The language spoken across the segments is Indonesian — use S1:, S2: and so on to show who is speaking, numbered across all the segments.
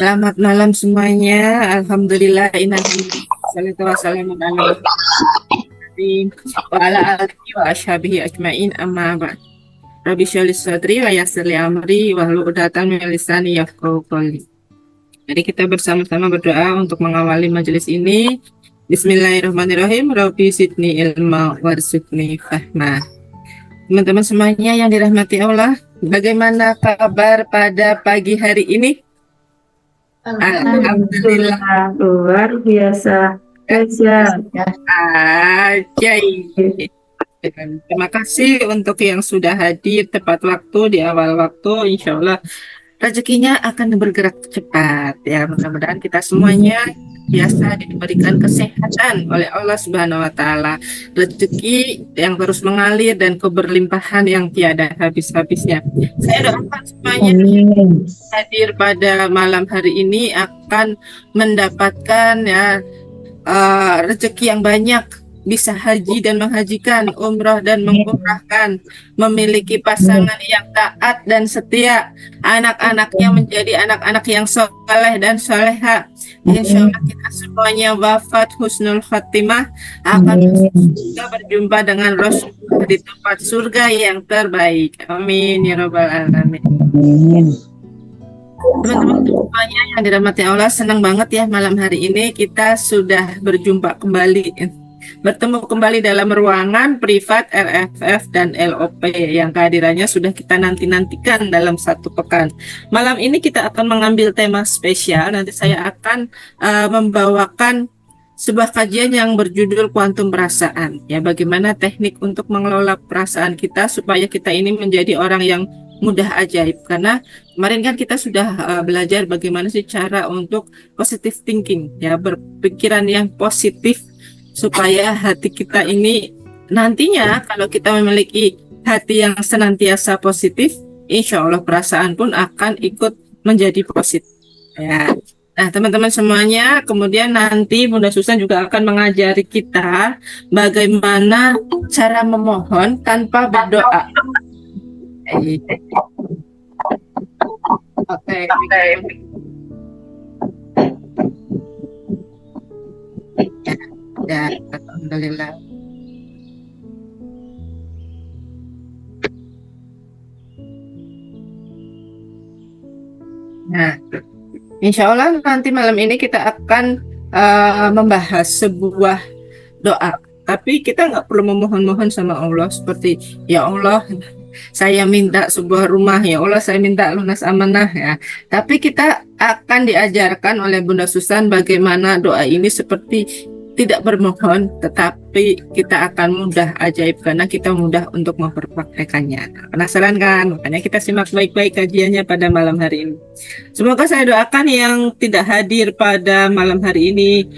S1: Selamat malam semuanya. Alhamdulillah salatu wassalamu ala wa ala alihi wa ashabihi ajmain amma ba'd. Rabbi shrah li sadri wa yassir li amri wahlul 'uqdatam min lisani yafqahu qawli. Jadi kita bersama-sama berdoa untuk mengawali majelis ini. Bismillahirrahmanirrahim. Rabbi zidni ilma warzuqni fahma. Teman-teman semuanya yang dirahmati Allah, bagaimana kabar pada pagi hari ini? Alhamdulillah,
S2: luar biasa.
S1: Terima kasih untuk yang sudah hadir tepat waktu di awal waktu. Insya Allah rezekinya akan bergerak cepat ya. Mudah-mudahan kita semuanya biasa diberikan kesehatan oleh Allah Subhanahu wa taala, rezeki yang terus mengalir dan keberlimpahan yang tiada habis-habisnya. Saya doakan semuanya hadir pada malam hari ini akan mendapatkan ya rezeki yang banyak, bisa haji dan menghajikan, umroh dan mengumrahkan, memiliki pasangan yang taat dan setia, anak-anaknya menjadi anak-anak yang soleh dan soleha. Insya Allah kita semuanya wafat husnul khatimah, akan juga berjumpa dengan Rasulullah di tempat surga yang terbaik. Amin ya rabbal alamin. Teman-teman semuanya yang dirahmati Allah, senang banget ya malam hari ini kita sudah berjumpa kembali, bertemu kembali dalam ruangan privat RFF dan LOP yang kehadirannya sudah kita nanti-nantikan dalam satu pekan. Malam ini kita akan mengambil tema spesial. Nanti saya akan membawakan sebuah kajian yang berjudul kuantum perasaan. Ya, bagaimana teknik untuk mengelola perasaan kita supaya kita ini menjadi orang yang mudah ajaib. Karena kemarin kan kita sudah belajar bagaimana sih cara untuk positive thinking, ya, berpikiran yang positif supaya hati kita ini nantinya kalau kita memiliki hati yang senantiasa positif, insya Allah perasaan pun akan ikut menjadi positif. Ya. Nah, teman-teman semuanya, kemudian nanti Bunda Susan juga akan mengajari kita bagaimana cara memohon tanpa berdoa. Oke. Ya, alhamdulillah. Nah, insya Allah nanti malam ini kita akan membahas sebuah doa. Tapi kita nggak perlu memohon-mohon sama Allah seperti, ya Allah, saya minta sebuah rumah, ya Allah saya minta lunas amanah ya. Tapi kita akan diajarkan oleh Bunda Susan bagaimana doa ini seperti tidak bermohon, tetapi kita akan mudah ajaib karena kita mudah untuk memperpraktekannya. Penasaran kan? Makanya kita simak baik-baik kajiannya pada malam hari ini. Semoga saya doakan yang tidak hadir pada malam hari ini,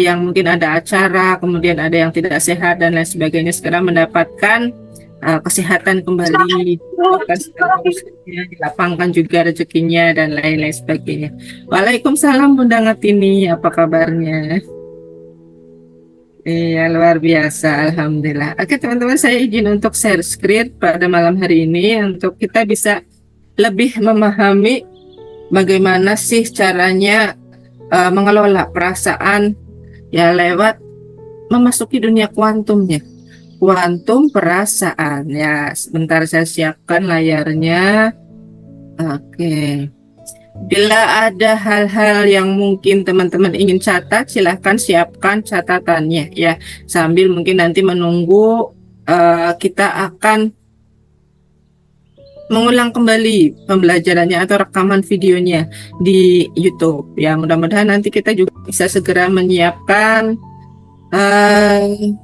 S1: yang mungkin ada acara, kemudian ada yang tidak sehat dan lain sebagainya, sekarang mendapatkan kesehatan kembali, dilapangkan juga rezekinya dan lain-lain sebagainya. Waalaikumsalam Bunda Ngatini, apa kabarnya? Iya, luar biasa, alhamdulillah. Oke teman-teman, saya izin untuk share screen pada malam hari ini untuk kita bisa lebih memahami bagaimana sih caranya mengelola perasaan ya lewat memasuki dunia kuantumnya. Kuantum perasaan ya. Sebentar saya siapkan layarnya. Oke. Bila ada hal-hal yang mungkin teman-teman ingin catat, silahkan siapkan catatannya ya. Sambil mungkin nanti menunggu kita akan mengulang kembali pembelajarannya atau rekaman videonya di YouTube ya. Mudah-mudahan nanti kita juga bisa segera menyiapkan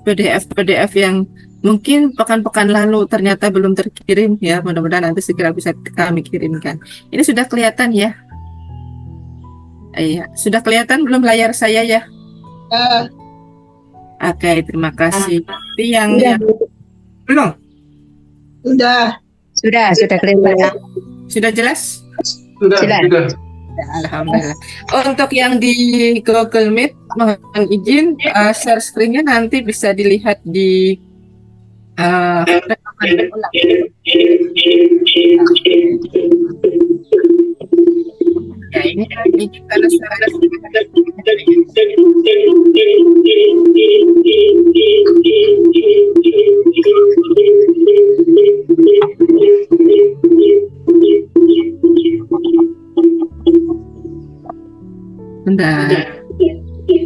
S1: PDF yang mungkin pekan-pekan lalu ternyata belum terkirim ya. Mudah-mudahan nanti segera bisa kami kirimkan. Ini sudah kelihatan ya? Iya, sudah kelihatan belum layar saya ya? Oke, terima kasih. Tapi yang belum?
S2: Sudah kelihatan.
S1: Sudah jelas?
S3: Sudah.
S1: Alhamdulillah. Untuk yang di Google Meet, mohon izin share screen-nya nanti bisa dilihat di rekaman ulang. Ya, ini karena suara bentar,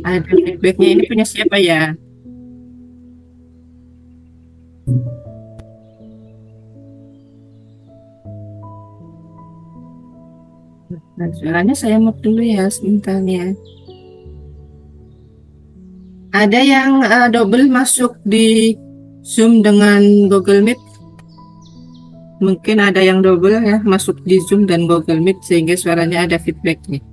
S1: ada feedbacknya. Ini punya siapa ya? Nah, suaranya saya mute dulu ya sebentar ya. Ada yang double masuk di Zoom dengan Google Meet? Mungkin ada yang double ya masuk di Zoom dan Google Meet sehingga suaranya ada feedbacknya.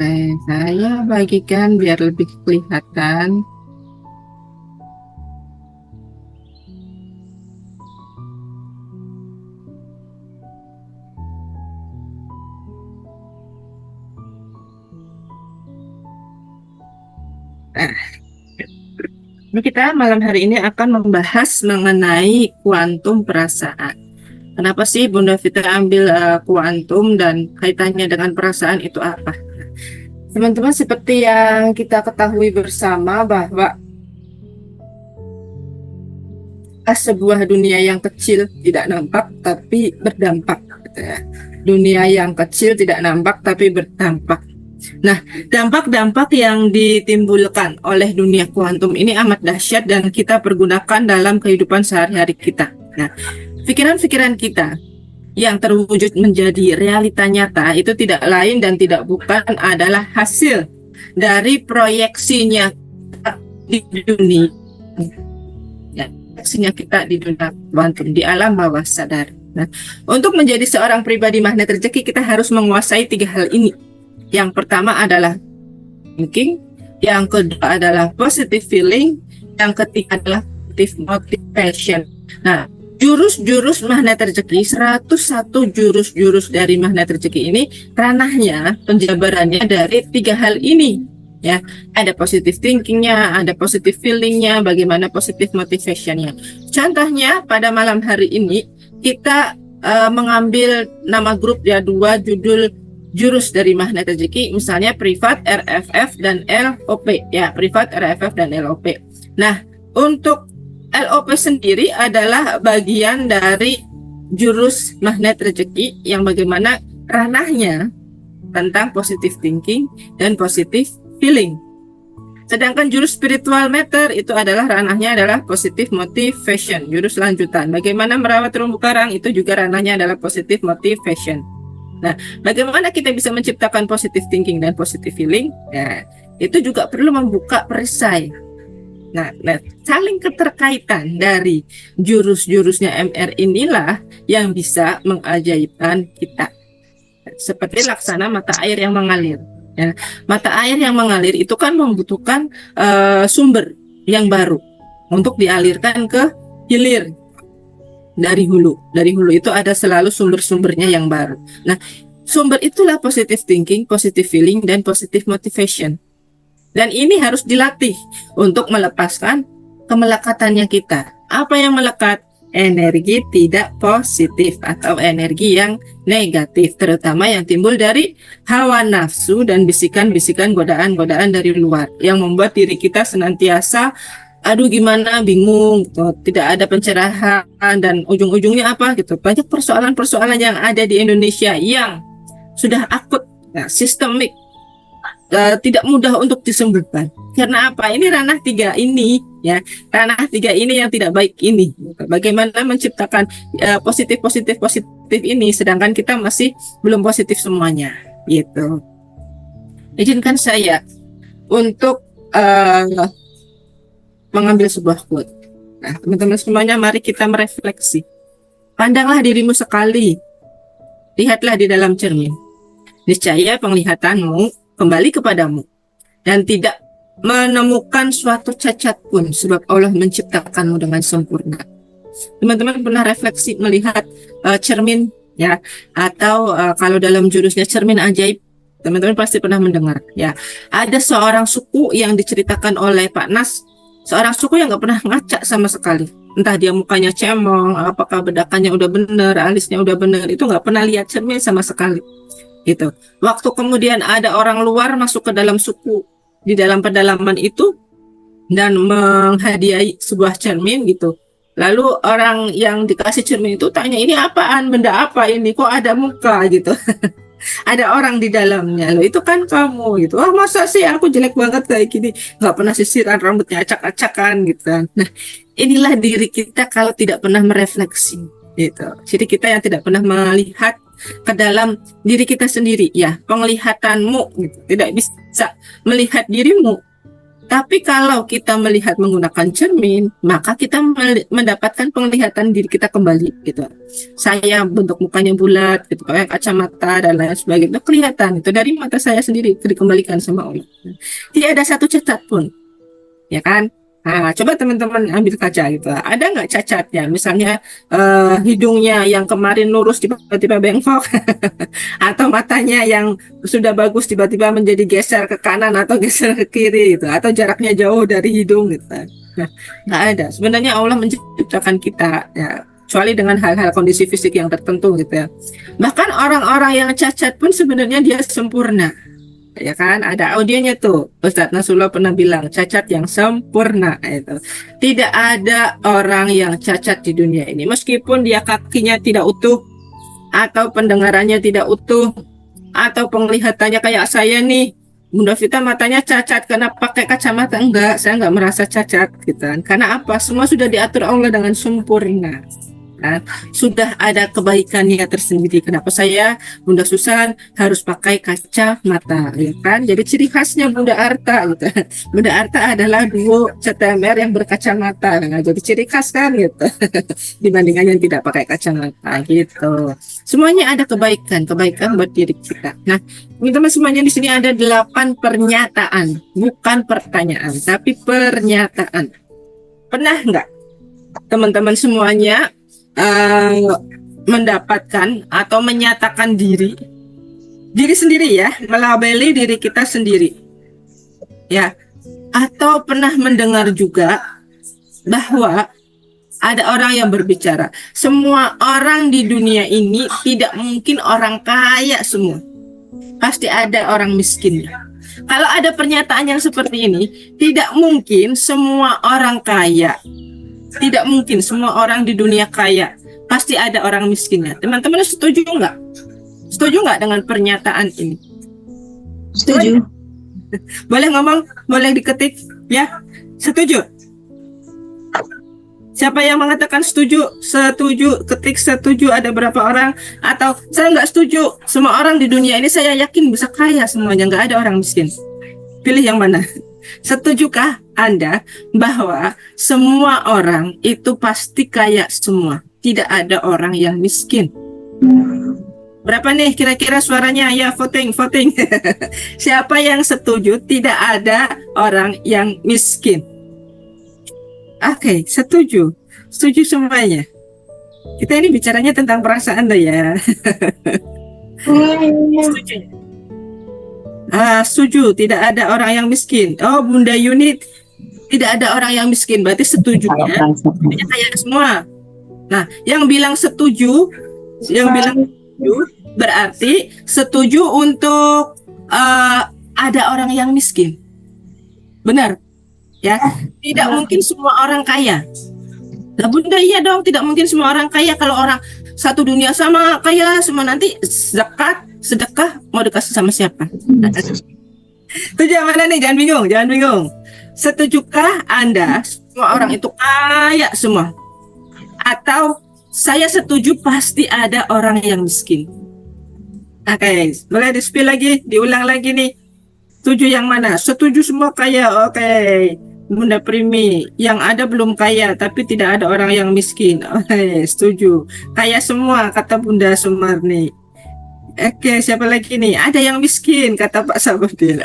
S1: Oke, saya bagikan biar lebih kelihatan. Nah, ini kita malam hari ini akan membahas mengenai kuantum perasaan. Kenapa sih Bunda Vita ambil kuantum dan kaitannya dengan perasaan itu apa? Teman-teman, seperti yang kita ketahui bersama bahwa sebuah dunia yang kecil tidak nampak tapi berdampak, gitu ya. Dunia yang kecil tidak nampak tapi berdampak. Nah, dampak-dampak yang ditimbulkan oleh dunia kuantum ini amat dahsyat dan kita pergunakan dalam kehidupan sehari-hari kita. Nah, pikiran-pikiran kita yang terwujud menjadi realita nyata itu tidak lain dan tidak bukan adalah hasil dari proyeksinya di dunia, ya, proyeksinya kita di dunia kuantum, di alam bawah sadar. Nah, untuk menjadi seorang pribadi magnet rezeki kita harus menguasai 3 hal ini. Yang pertama adalah thinking, yang kedua adalah positive feeling, yang ketiga adalah positive motivation. Nah, jurus-jurus magnet rezeki, 101 jurus-jurus dari magnet rezeki ini ranahnya, penjabarannya dari 3 hal ini. Ya, ada positive thinkingnya, ada positive feelingnya, bagaimana positive motivationnya. Contohnya pada malam hari ini kita mengambil nama grup ya, 2 judul jurus dari magnet rezeki, misalnya privat, RFF, dan LOP ya, privat, RFF, dan LOP. Nah, untuk LOP sendiri adalah bagian dari jurus magnet rezeki yang bagaimana ranahnya tentang positive thinking dan positive feeling. Sedangkan jurus spiritual matter itu adalah ranahnya adalah positive motivation, jurus lanjutan. Bagaimana merawat terumbu karang itu juga ranahnya adalah positive motivation. Nah, bagaimana kita bisa menciptakan positive thinking dan positive feeling? Nah, itu juga perlu membuka perisai. Nah, saling keterkaitan dari jurus-jurusnya MR inilah yang bisa mengajaibkan kita. Seperti laksana mata air yang mengalir. Ya, mata air yang mengalir itu kan membutuhkan sumber yang baru untuk dialirkan ke hilir. Dari hulu itu ada selalu sumber-sumbernya yang baru. Nah, sumber itulah positive thinking, positive feeling, dan positive motivation. Dan ini harus dilatih untuk melepaskan kemelekatannya kita. Apa yang melekat? Energi tidak positif atau energi yang negatif, terutama yang timbul dari hawa nafsu dan bisikan-bisikan, godaan-godaan dari luar yang membuat diri kita senantiasa aduh gimana, bingung gitu, tidak ada pencerahan dan ujung-ujungnya apa gitu. Banyak persoalan-persoalan yang ada di Indonesia yang sudah akut, ya, sistemik, tidak mudah untuk disembuhkan. Karena apa? Ini ranah 3 ini ya, ranah 3 ini yang tidak baik ini. Bagaimana menciptakan positif ini sedangkan kita masih belum positif semuanya gitu. Izinkan saya untuk mengambil sebuah quote. Nah, teman-teman semuanya, mari kita merefleksi. Pandanglah dirimu sekali. Lihatlah di dalam cermin. Niscaya penglihatanmu kembali kepadamu dan tidak menemukan suatu cacat pun, sebab Allah menciptakanmu dengan sempurna. Teman-teman pernah refleksi melihat cermin ya, atau kalau dalam jurusnya cermin ajaib, teman-teman pasti pernah mendengar ya. Ada seorang suku yang diceritakan oleh Pak Nas seorang suku yang nggak pernah ngaca sama sekali. Entah dia mukanya cemong, apakah bedakannya udah bener, alisnya udah bener, itu nggak pernah lihat cermin sama sekali. Gitu. Waktu kemudian ada orang luar masuk ke dalam suku di dalam pedalaman itu dan menghadiahi sebuah cermin gitu. Lalu orang yang dikasih cermin itu tanya, ini apaan, benda apa ini, kok ada muka gitu. Ada orang di dalamnya, loh itu kan kamu gitu. Wah masa sih aku jelek banget kayak gini, nggak pernah sisiran, rambutnya acak-acakan gitu kan. Nah inilah diri kita kalau tidak pernah merefleksi gitu. Jadi kita yang tidak pernah melihat ke dalam diri kita sendiri, ya penglihatanmu gitu, tidak bisa melihat dirimu. Tapi kalau kita melihat menggunakan cermin, maka kita mendapatkan penglihatan diri kita kembali gitu. Saya bentuk mukanya bulat gitu, kayak kacamata dan lain sebagainya. Itu kelihatan itu dari mata saya sendiri, itu dikembalikan sama Allah. Tidak ada satu cacat pun. Ya kan? Nah, coba teman-teman ambil kaca gitu. Ada nggak cacatnya? Misalnya hidungnya yang kemarin lurus tiba-tiba bengkok, atau matanya yang sudah bagus tiba-tiba menjadi geser ke kanan atau geser ke kiri gitu, atau jaraknya jauh dari hidung gitu. Nah, nggak ada. Sebenarnya Allah menciptakan kita ya, kecuali dengan hal-hal kondisi fisik yang tertentu gitu ya. Bahkan orang-orang yang cacat pun sebenarnya dia sempurna. Ya kan, ada audionya tuh. Ustadz Nasrullah pernah bilang cacat yang sempurna itu. Tidak ada orang yang cacat di dunia ini, meskipun dia kakinya tidak utuh, atau pendengarannya tidak utuh, atau penglihatannya kayak saya nih. Bunda Vita matanya cacat karena pakai kacamata. Enggak, saya enggak merasa cacat gitu kan. Karena apa? Semua sudah diatur Allah dengan sempurna. Kan? Sudah ada kebaikannya tersendiri. Kenapa saya, Bunda Susan, harus pakai kacamata, ya kan? Jadi ciri khasnya Bunda Arta, gitu. Bunda Arta adalah duo CTMR yang berkacamata. Nah, jadi ciri khas kan, gitu. Dibandingkan yang tidak pakai kacamata, gitu. Semuanya ada kebaikan buat diri kita. Nah, teman-teman semuanya di sini ada 8 pernyataan, bukan pertanyaan, tapi pernyataan. Pernah nggak teman-teman semuanya mendapatkan atau menyatakan diri sendiri ya, melabeli diri kita sendiri ya, atau pernah mendengar juga bahwa ada orang yang berbicara, semua orang di dunia ini tidak mungkin orang kaya semua, pasti ada orang miskinnya. Kalau ada pernyataan yang seperti ini, tidak mungkin semua orang kaya, tidak mungkin semua orang di dunia kaya, pasti ada orang miskinnya. Teman-teman setuju nggak? Setuju nggak dengan pernyataan ini?
S2: Setuju.
S1: Boleh ngomong, boleh diketik ya. Setuju? Siapa yang mengatakan setuju? Setuju, ketik setuju. Ada berapa orang? Atau saya nggak setuju, semua orang di dunia ini saya yakin bisa kaya semuanya, nggak ada orang miskin. Pilih yang mana? Setujukah Anda bahwa semua orang itu pasti kaya semua? Tidak ada orang yang miskin. Berapa nih kira-kira suaranya? Ya, voting. Siapa yang setuju tidak ada orang yang miskin? Oke, setuju. Setuju semuanya. Kita ini bicaranya tentang perasaan loh ya. Setuju. Setuju, tidak ada orang yang miskin. Oh, Bunda Yuni, tidak ada orang yang miskin. Berarti setuju ya. Setuju kayak semua. Nah, yang bilang setuju, berarti setuju untuk ada orang yang miskin. Benar? Ya, tidak mungkin semua orang kaya. Nah, Bunda, iya dong, tidak mungkin semua orang kaya. Kalau orang satu dunia sama kaya semua, nanti sedekah mau dikasih sama siapa? Setuju mana nih? Jangan bingung. Setujukah Anda semua orang itu kaya semua? Atau saya setuju pasti ada orang yang miskin? Oke, boleh di-spill lagi, diulang lagi nih. Setuju yang mana? Setuju semua kaya, oke. Bunda Primi, yang ada belum kaya, tapi tidak ada orang yang miskin. Oke, setuju. Kaya semua, kata Bunda Sumarni. Oke, siapa lagi nih? Ada yang miskin, kata Pak Sabudin.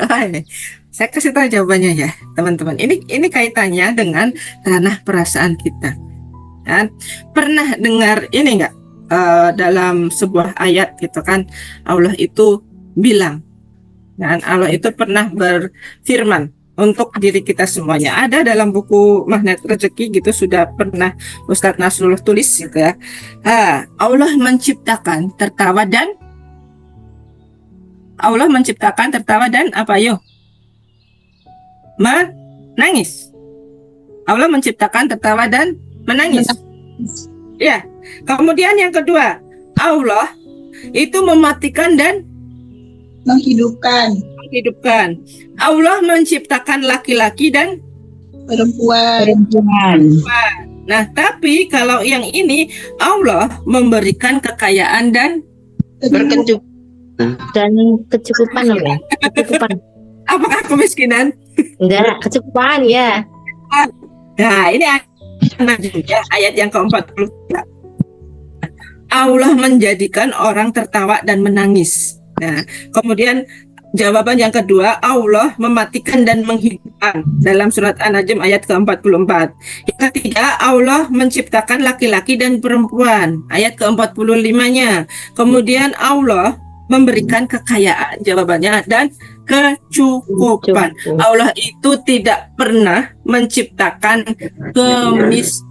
S1: Saya kasih tahu jawabannya ya, teman-teman. Ini kaitannya dengan ranah perasaan kita. Kan? Pernah dengar ini enggak? Dalam sebuah ayat gitu kan, Allah itu bilang, dan Allah itu pernah berfirman untuk diri kita semuanya. Ada dalam buku Magnet Rezeki gitu, sudah pernah Ustadz Nasrullah tulis gitu ya. Allah menciptakan tertawa dan apa yo? Menangis. Allah menciptakan tertawa dan menangis. Ya. Kemudian yang kedua, Allah itu mematikan dan
S2: menghidupkan
S1: Allah menciptakan laki-laki dan
S2: perempuan.
S1: Nah, tapi kalau yang ini Allah memberikan kekayaan dan
S3: kecukupan loh ya. Kecukupan.
S1: apakah kemiskinan?
S3: Enggak, kecukupan ya.
S1: Nah, ini ya, ayat yang ke-40. Allah menjadikan orang tertawa dan menangis. Nah, kemudian jawaban yang kedua, Allah mematikan dan menghidupkan dalam surat An-Najm ayat ke-44. Yang ketiga, Allah menciptakan laki-laki dan perempuan, ayat ke-45-nya. Kemudian Allah memberikan kekayaan, jawabannya, dan kecukupan. Allah itu tidak pernah menciptakan kemiskinan.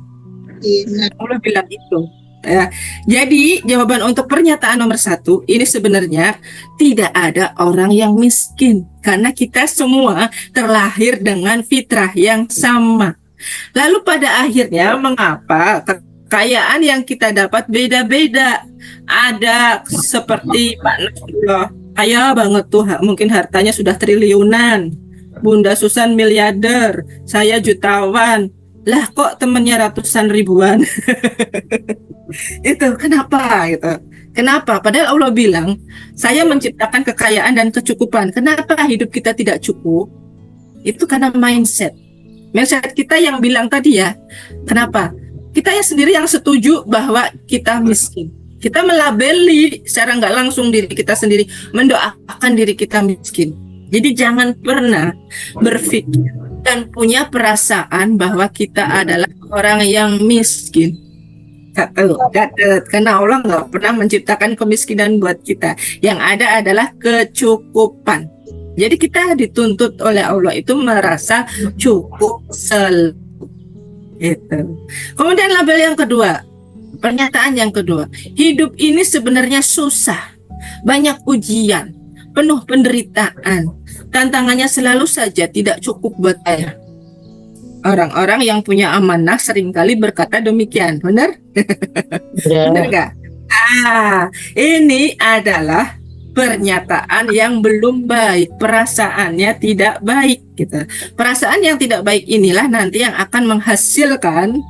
S1: Allah bilang itu. Ya, jadi jawaban untuk pernyataan nomor 1 ini sebenarnya tidak ada orang yang miskin karena kita semua terlahir dengan fitrah yang sama. Lalu pada akhirnya mengapa kekayaan yang kita dapat beda-beda? Ada seperti Pak Nasrullah, kaya banget tuh, mungkin hartanya sudah triliunan. Bunda Susan miliarder, saya jutawan. Lah kok temennya ratusan ribuan? Itu kenapa gitu? Kenapa? Padahal Allah bilang, saya menciptakan kekayaan dan kecukupan. Kenapa hidup kita tidak cukup? Itu karena mindset kita yang bilang tadi ya. Kenapa? Kita ya sendiri yang setuju bahwa kita miskin. Kita melabeli secara nggak langsung diri kita sendiri, mendoakan diri kita miskin. Jadi jangan pernah berpikir dan punya perasaan bahwa kita adalah orang yang miskin. Karena Allah nggak pernah menciptakan kemiskinan buat kita. Yang ada adalah kecukupan. Jadi kita dituntut oleh Allah itu merasa cukup selalu. Itu. Kemudian label yang kedua, pernyataan yang kedua, hidup ini sebenarnya susah, banyak ujian, penuh penderitaan, tantangannya selalu saja tidak cukup buat saya. Orang-orang yang punya amanah seringkali berkata demikian, benar? Benar nggak? Ini adalah pernyataan yang belum baik, perasaannya tidak baik, gitu. Perasaan yang tidak baik inilah nanti yang akan menghasilkan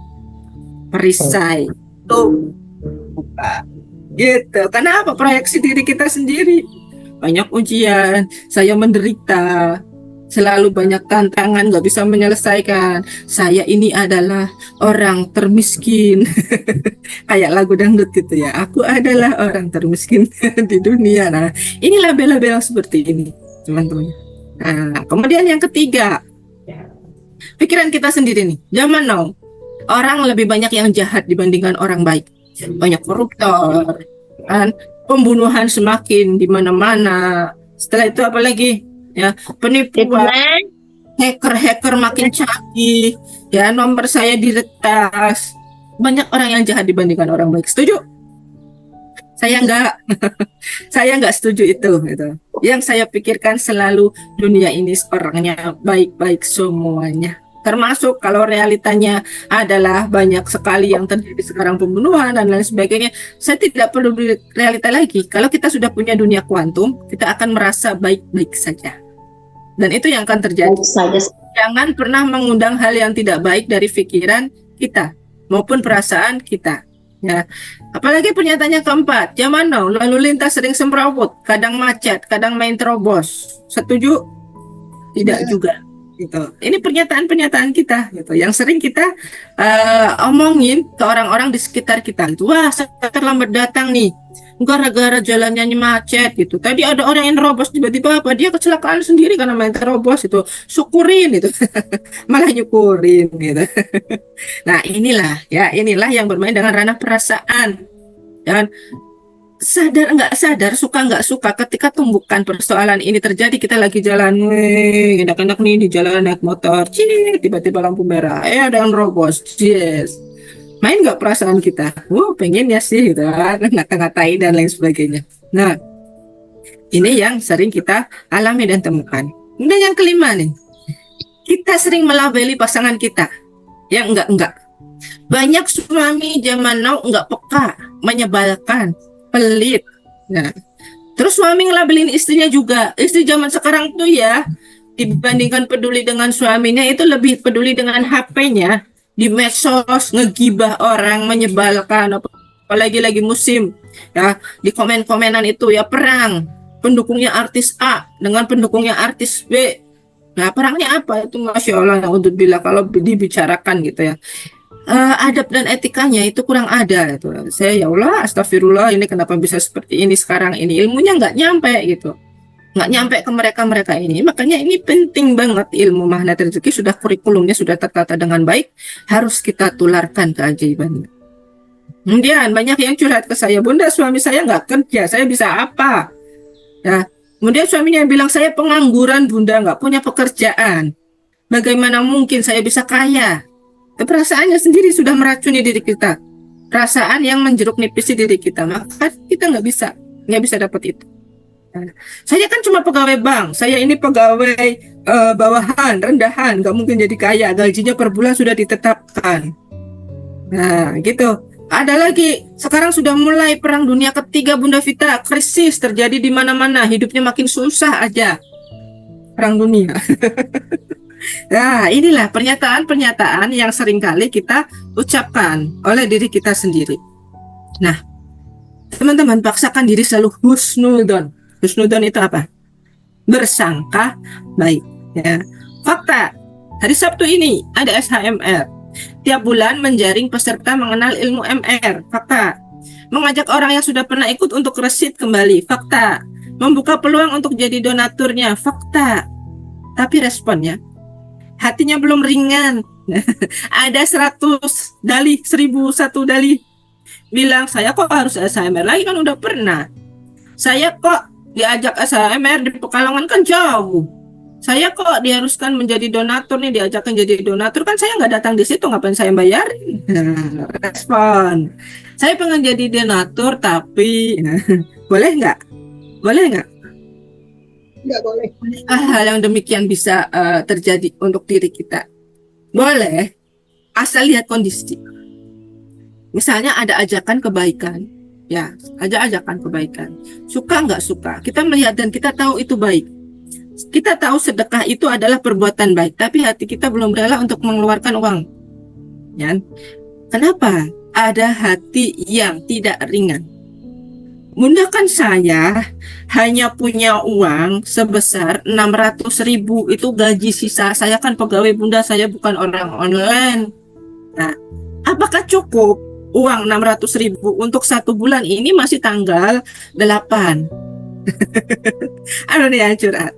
S1: perisai. Tuh, gitu. Kenapa? Proyeksi diri kita sendiri. Banyak ujian, saya menderita, selalu banyak tantangan, nggak bisa menyelesaikan. Saya ini adalah orang termiskin. Kayak lagu dangdut gitu ya. Aku adalah orang termiskin di dunia. Nah, ini label-label seperti ini, teman-teman. Nah, kemudian yang ketiga, pikiran kita sendiri nih. Zaman now, orang lebih banyak yang jahat dibandingkan orang baik. Banyak koruptor, kan? Pembunuhan semakin di mana-mana. Setelah itu apa lagi? Ya, penipuan, hacker makin canggih. Ya, nomor saya diretas. Banyak orang yang jahat dibandingkan orang baik. Setuju? Saya enggak. Saya enggak setuju itu, gitu. Yang saya pikirkan selalu dunia ini orangnya baik-baik semuanya. Termasuk kalau realitanya adalah banyak sekali yang terjadi sekarang, pembunuhan dan lain sebagainya. Saya tidak perlu realita lagi. Kalau kita sudah punya dunia kuantum, kita akan merasa baik-baik saja. Dan itu yang akan terjadi. Jangan pernah mengundang hal yang tidak baik dari pikiran kita maupun perasaan kita. Ya. Apalagi pernyataannya keempat, zaman now lalu lintas sering semrawut, kadang macet, kadang main terobos. Setuju? Tidak juga. Gitu. Ini pernyataan-pernyataan kita, gitu, yang sering kita omongin ke orang-orang di sekitar kita. Gitu. Wah, saya terlambat datang nih, gara-gara jalannya macet, gitu. Tadi ada orang yang nerobos, tiba-tiba apa? Dia kecelakaan sendiri karena main terobos, itu. Syukurin itu, malah nyukurin, gitu. Nah, inilah yang bermain dengan ranah perasaan. Dan sadar nggak sadar, suka nggak suka, ketika tumbukan persoalan ini terjadi, kita lagi jalan, enak-enak nih di jalan naik motor, tiba-tiba lampu merah, ada yang robos, yes. Main nggak perasaan kita? Pengen ya sih, gitu kan, ngata-ngatain dan lain sebagainya. Nah, ini yang sering kita alami dan temukan. Dan yang kelima nih, kita sering melabeli pasangan kita yang enggak. Banyak suami zaman now enggak peka, menyebalkan, pelit. Nah, terus suami ngelabelin istrinya juga. Istri zaman sekarang tuh ya, dibandingkan peduli dengan suaminya, itu lebih peduli dengan HP-nya, di medsos, ngegibah orang, menyebalkan, apalagi lagi musim ya, di komen-komenan itu ya perang pendukungnya artis A dengan pendukungnya artis B. Nah, perangnya apa itu, masya Allah, untuk bila kalau dibicarakan gitu ya, adab dan etikanya itu kurang ada itu. Saya ya Allah, astagfirullah, ini kenapa bisa seperti ini sekarang ini, ilmunya nggak nyampe gitu, nggak nyampe ke mereka ini. Makanya ini penting banget, ilmu magnet rezeki sudah kurikulumnya sudah tertata dengan baik, harus kita tularkan keajaibannya. Kemudian banyak yang curhat ke saya, Bunda, suami saya nggak kerja, saya bisa apa? Nah, kemudian suaminya bilang, saya pengangguran Bunda, nggak punya pekerjaan. Bagaimana mungkin saya bisa kaya? Perasaannya sendiri sudah meracuni diri kita. Perasaan yang menjeruk nipis di diri kita, maka kita nggak bisa dapat itu. Nah, saya kan cuma pegawai bank, saya ini pegawai bawahan, rendahan, nggak mungkin jadi kaya. Gajinya per bulan sudah ditetapkan. Nah, gitu. Ada lagi, sekarang sudah mulai perang dunia ketiga Bunda Vita, krisis terjadi di mana-mana, hidupnya makin susah aja. Perang dunia. Nah, inilah pernyataan-pernyataan yang seringkali kita ucapkan oleh diri kita sendiri. Nah, teman-teman, paksakan diri selalu husnudon. Husnudon itu apa? Bersangka baik. Ya. Fakta, hari Sabtu ini ada SHMR. Tiap bulan menjaring peserta mengenal ilmu MR. Fakta. Mengajak orang yang sudah pernah ikut untuk resit kembali. Fakta. Membuka peluang untuk jadi donaturnya. Fakta. Tapi responnya, hatinya belum ringan. Ada 100 dalih, 1001 dalih. Bilang, saya kok harus SHMR lagi, kan udah pernah. Saya kok diajak SHMR di Pekalongan kan jauh. Saya kok diharuskan menjadi donatur nih, diajakkan jadi donatur, kan saya nggak datang di situ, ngapain saya bayarin? Respon, saya pengen jadi donatur tapi boleh nggak? Boleh nggak?
S2: Nggak boleh.
S1: Hal yang demikian bisa terjadi untuk diri kita. Boleh, asal lihat kondisi. Misalnya ada ajakan kebaikan, ya, ada ajakan kebaikan. Suka nggak suka, kita melihat dan kita tahu itu baik. Kita tahu sedekah itu adalah perbuatan baik, tapi hati kita belum rela untuk mengeluarkan uang. Ya. Kenapa? Ada hati yang tidak ringan. Bunda, kan saya hanya punya uang sebesar 600.000, itu gaji sisa. Saya kan pegawai Bunda, saya bukan orang online. Nah, apakah cukup uang 600.000 untuk 1 bulan ini? Masih tanggal 8. Aduh nih yang curhat.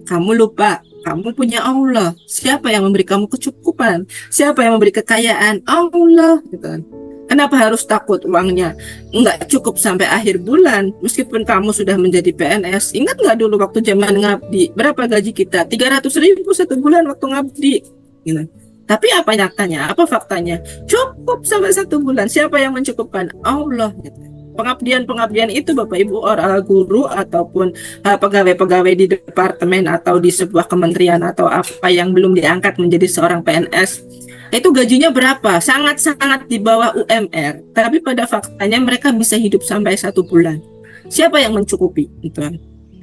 S1: Kamu lupa, kamu punya Allah. Siapa yang memberi kamu kecukupan? Siapa yang memberi kekayaan? Allah, gitu kan. Kenapa harus takut uangnya nggak cukup sampai akhir bulan? Meskipun kamu sudah menjadi PNS, ingat nggak dulu waktu zaman ngabdi, berapa gaji kita? 300.000 1 bulan waktu ngabdi. Gitu. Tapi apa nyatanya? Apa faktanya? Cukup sampai 1 bulan. Siapa yang mencukupkan? Allah. Gitu. Pengabdian itu Bapak Ibu, orang guru ataupun pegawai-pegawai di departemen atau di sebuah kementerian atau apa yang belum diangkat menjadi seorang PNS, itu gajinya berapa? Sangat-sangat di bawah UMR. Tapi pada faktanya mereka bisa hidup sampai 1 bulan. Siapa yang mencukupi? Gitu kan.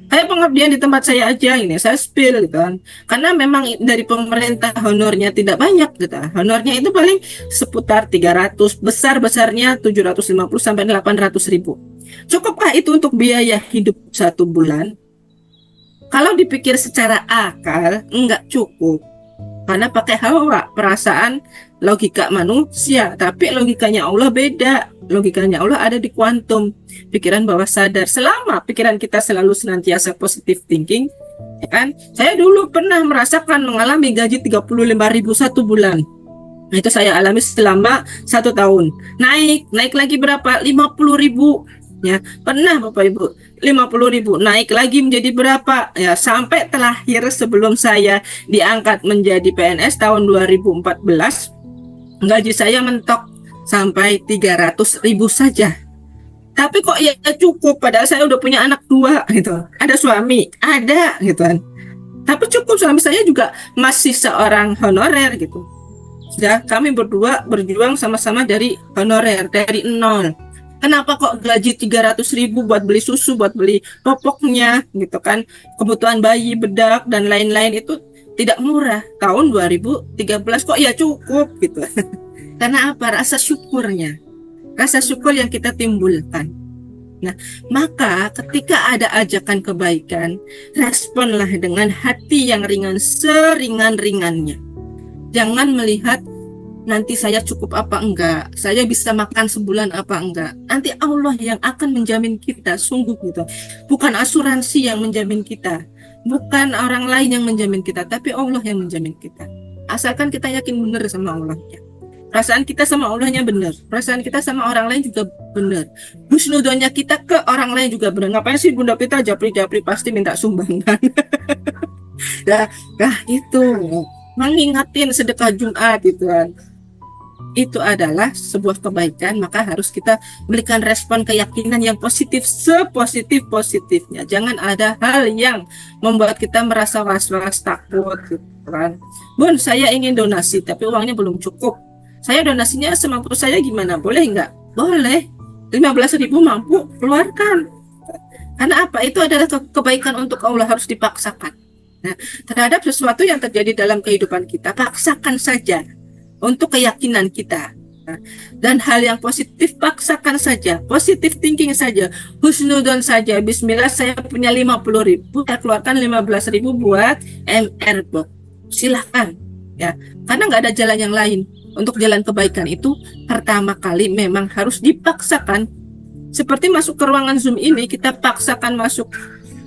S1: Kayak pengabdian di tempat saya aja ini, saya spill gitu kan. Karena memang dari pemerintah honornya tidak banyak gitu. Honornya itu paling seputar 300, besar-besarnya 750 sampai 800.000. Cukupkah itu untuk biaya hidup 1 bulan? Kalau dipikir secara akal, enggak cukup. Karena pakai hawa, perasaan, logika manusia, tapi logikanya Allah beda. Logikanya Allah ada di kuantum, pikiran bawah sadar. Selama pikiran kita selalu senantiasa positive thinking, ya kan? Saya dulu pernah merasakan mengalami gaji 35.000 1 bulan. Itu saya alami selama 1 tahun. Naik lagi berapa? 50.000. Ya, pernah Bapak Ibu, 50.000 naik lagi menjadi berapa? Ya, sampai terakhir sebelum saya diangkat menjadi PNS tahun 2014, gaji saya mentok sampai 300.000 saja. Tapi kok ya cukup, padahal saya udah punya anak 2 gitu. Ada suami, ada gitu kan. Tapi cukup, suami saya juga masih seorang honorer gitu. Ya, kami berdua berjuang sama-sama dari honorer, dari nol. Kenapa kok gaji 300.000 buat beli susu, buat beli popoknya gitu kan, kebutuhan bayi, bedak dan lain-lain itu tidak murah. Tahun 2013 kok ya cukup gitu. Karena apa? Rasa syukurnya. Rasa syukur yang kita timbulkan. Nah, maka ketika ada ajakan kebaikan, responlah dengan hati yang ringan, seringan-ringannya. Jangan melihat nanti saya cukup apa enggak, saya bisa makan sebulan apa enggak. Nanti Allah yang akan menjamin kita, sungguh gitu. Bukan asuransi yang menjamin kita, bukan orang lain yang menjamin kita, tapi Allah yang menjamin kita. Asalkan kita yakin benar sama Allahnya. Perasaan kita sama Allahnya benar, perasaan kita sama orang lain juga benar. Husnudzonnya kita ke orang lain juga benar. Ngapain sih Bunda Pita japri-japri pasti minta sumbangan? Nah, itu mengingatin sedekah Jumat gitu kan. Itu adalah sebuah kebaikan, maka harus kita berikan respon keyakinan yang positif, sepositif-positifnya. Jangan ada hal yang membuat kita merasa was-was, takut gitu kan. Bun, saya ingin donasi tapi uangnya belum cukup. Saya donasinya semampu saya, gimana? Boleh nggak? Boleh. 15.000 mampu, keluarkan. Karena apa? Itu adalah kebaikan untuk Allah, harus dipaksakan. Nah, terhadap sesuatu yang terjadi dalam kehidupan kita, paksakan saja untuk keyakinan kita. Nah, dan hal yang positif paksakan saja, positive thinking saja, husnudon saja. Bismillah, saya punya 50.000, saya keluarkan 15.000 buat MR box. Silahkan ya, karena nggak ada jalan yang lain. Untuk jalan kebaikan itu pertama kali memang harus dipaksakan. Seperti masuk ke ruangan Zoom ini, kita paksakan masuk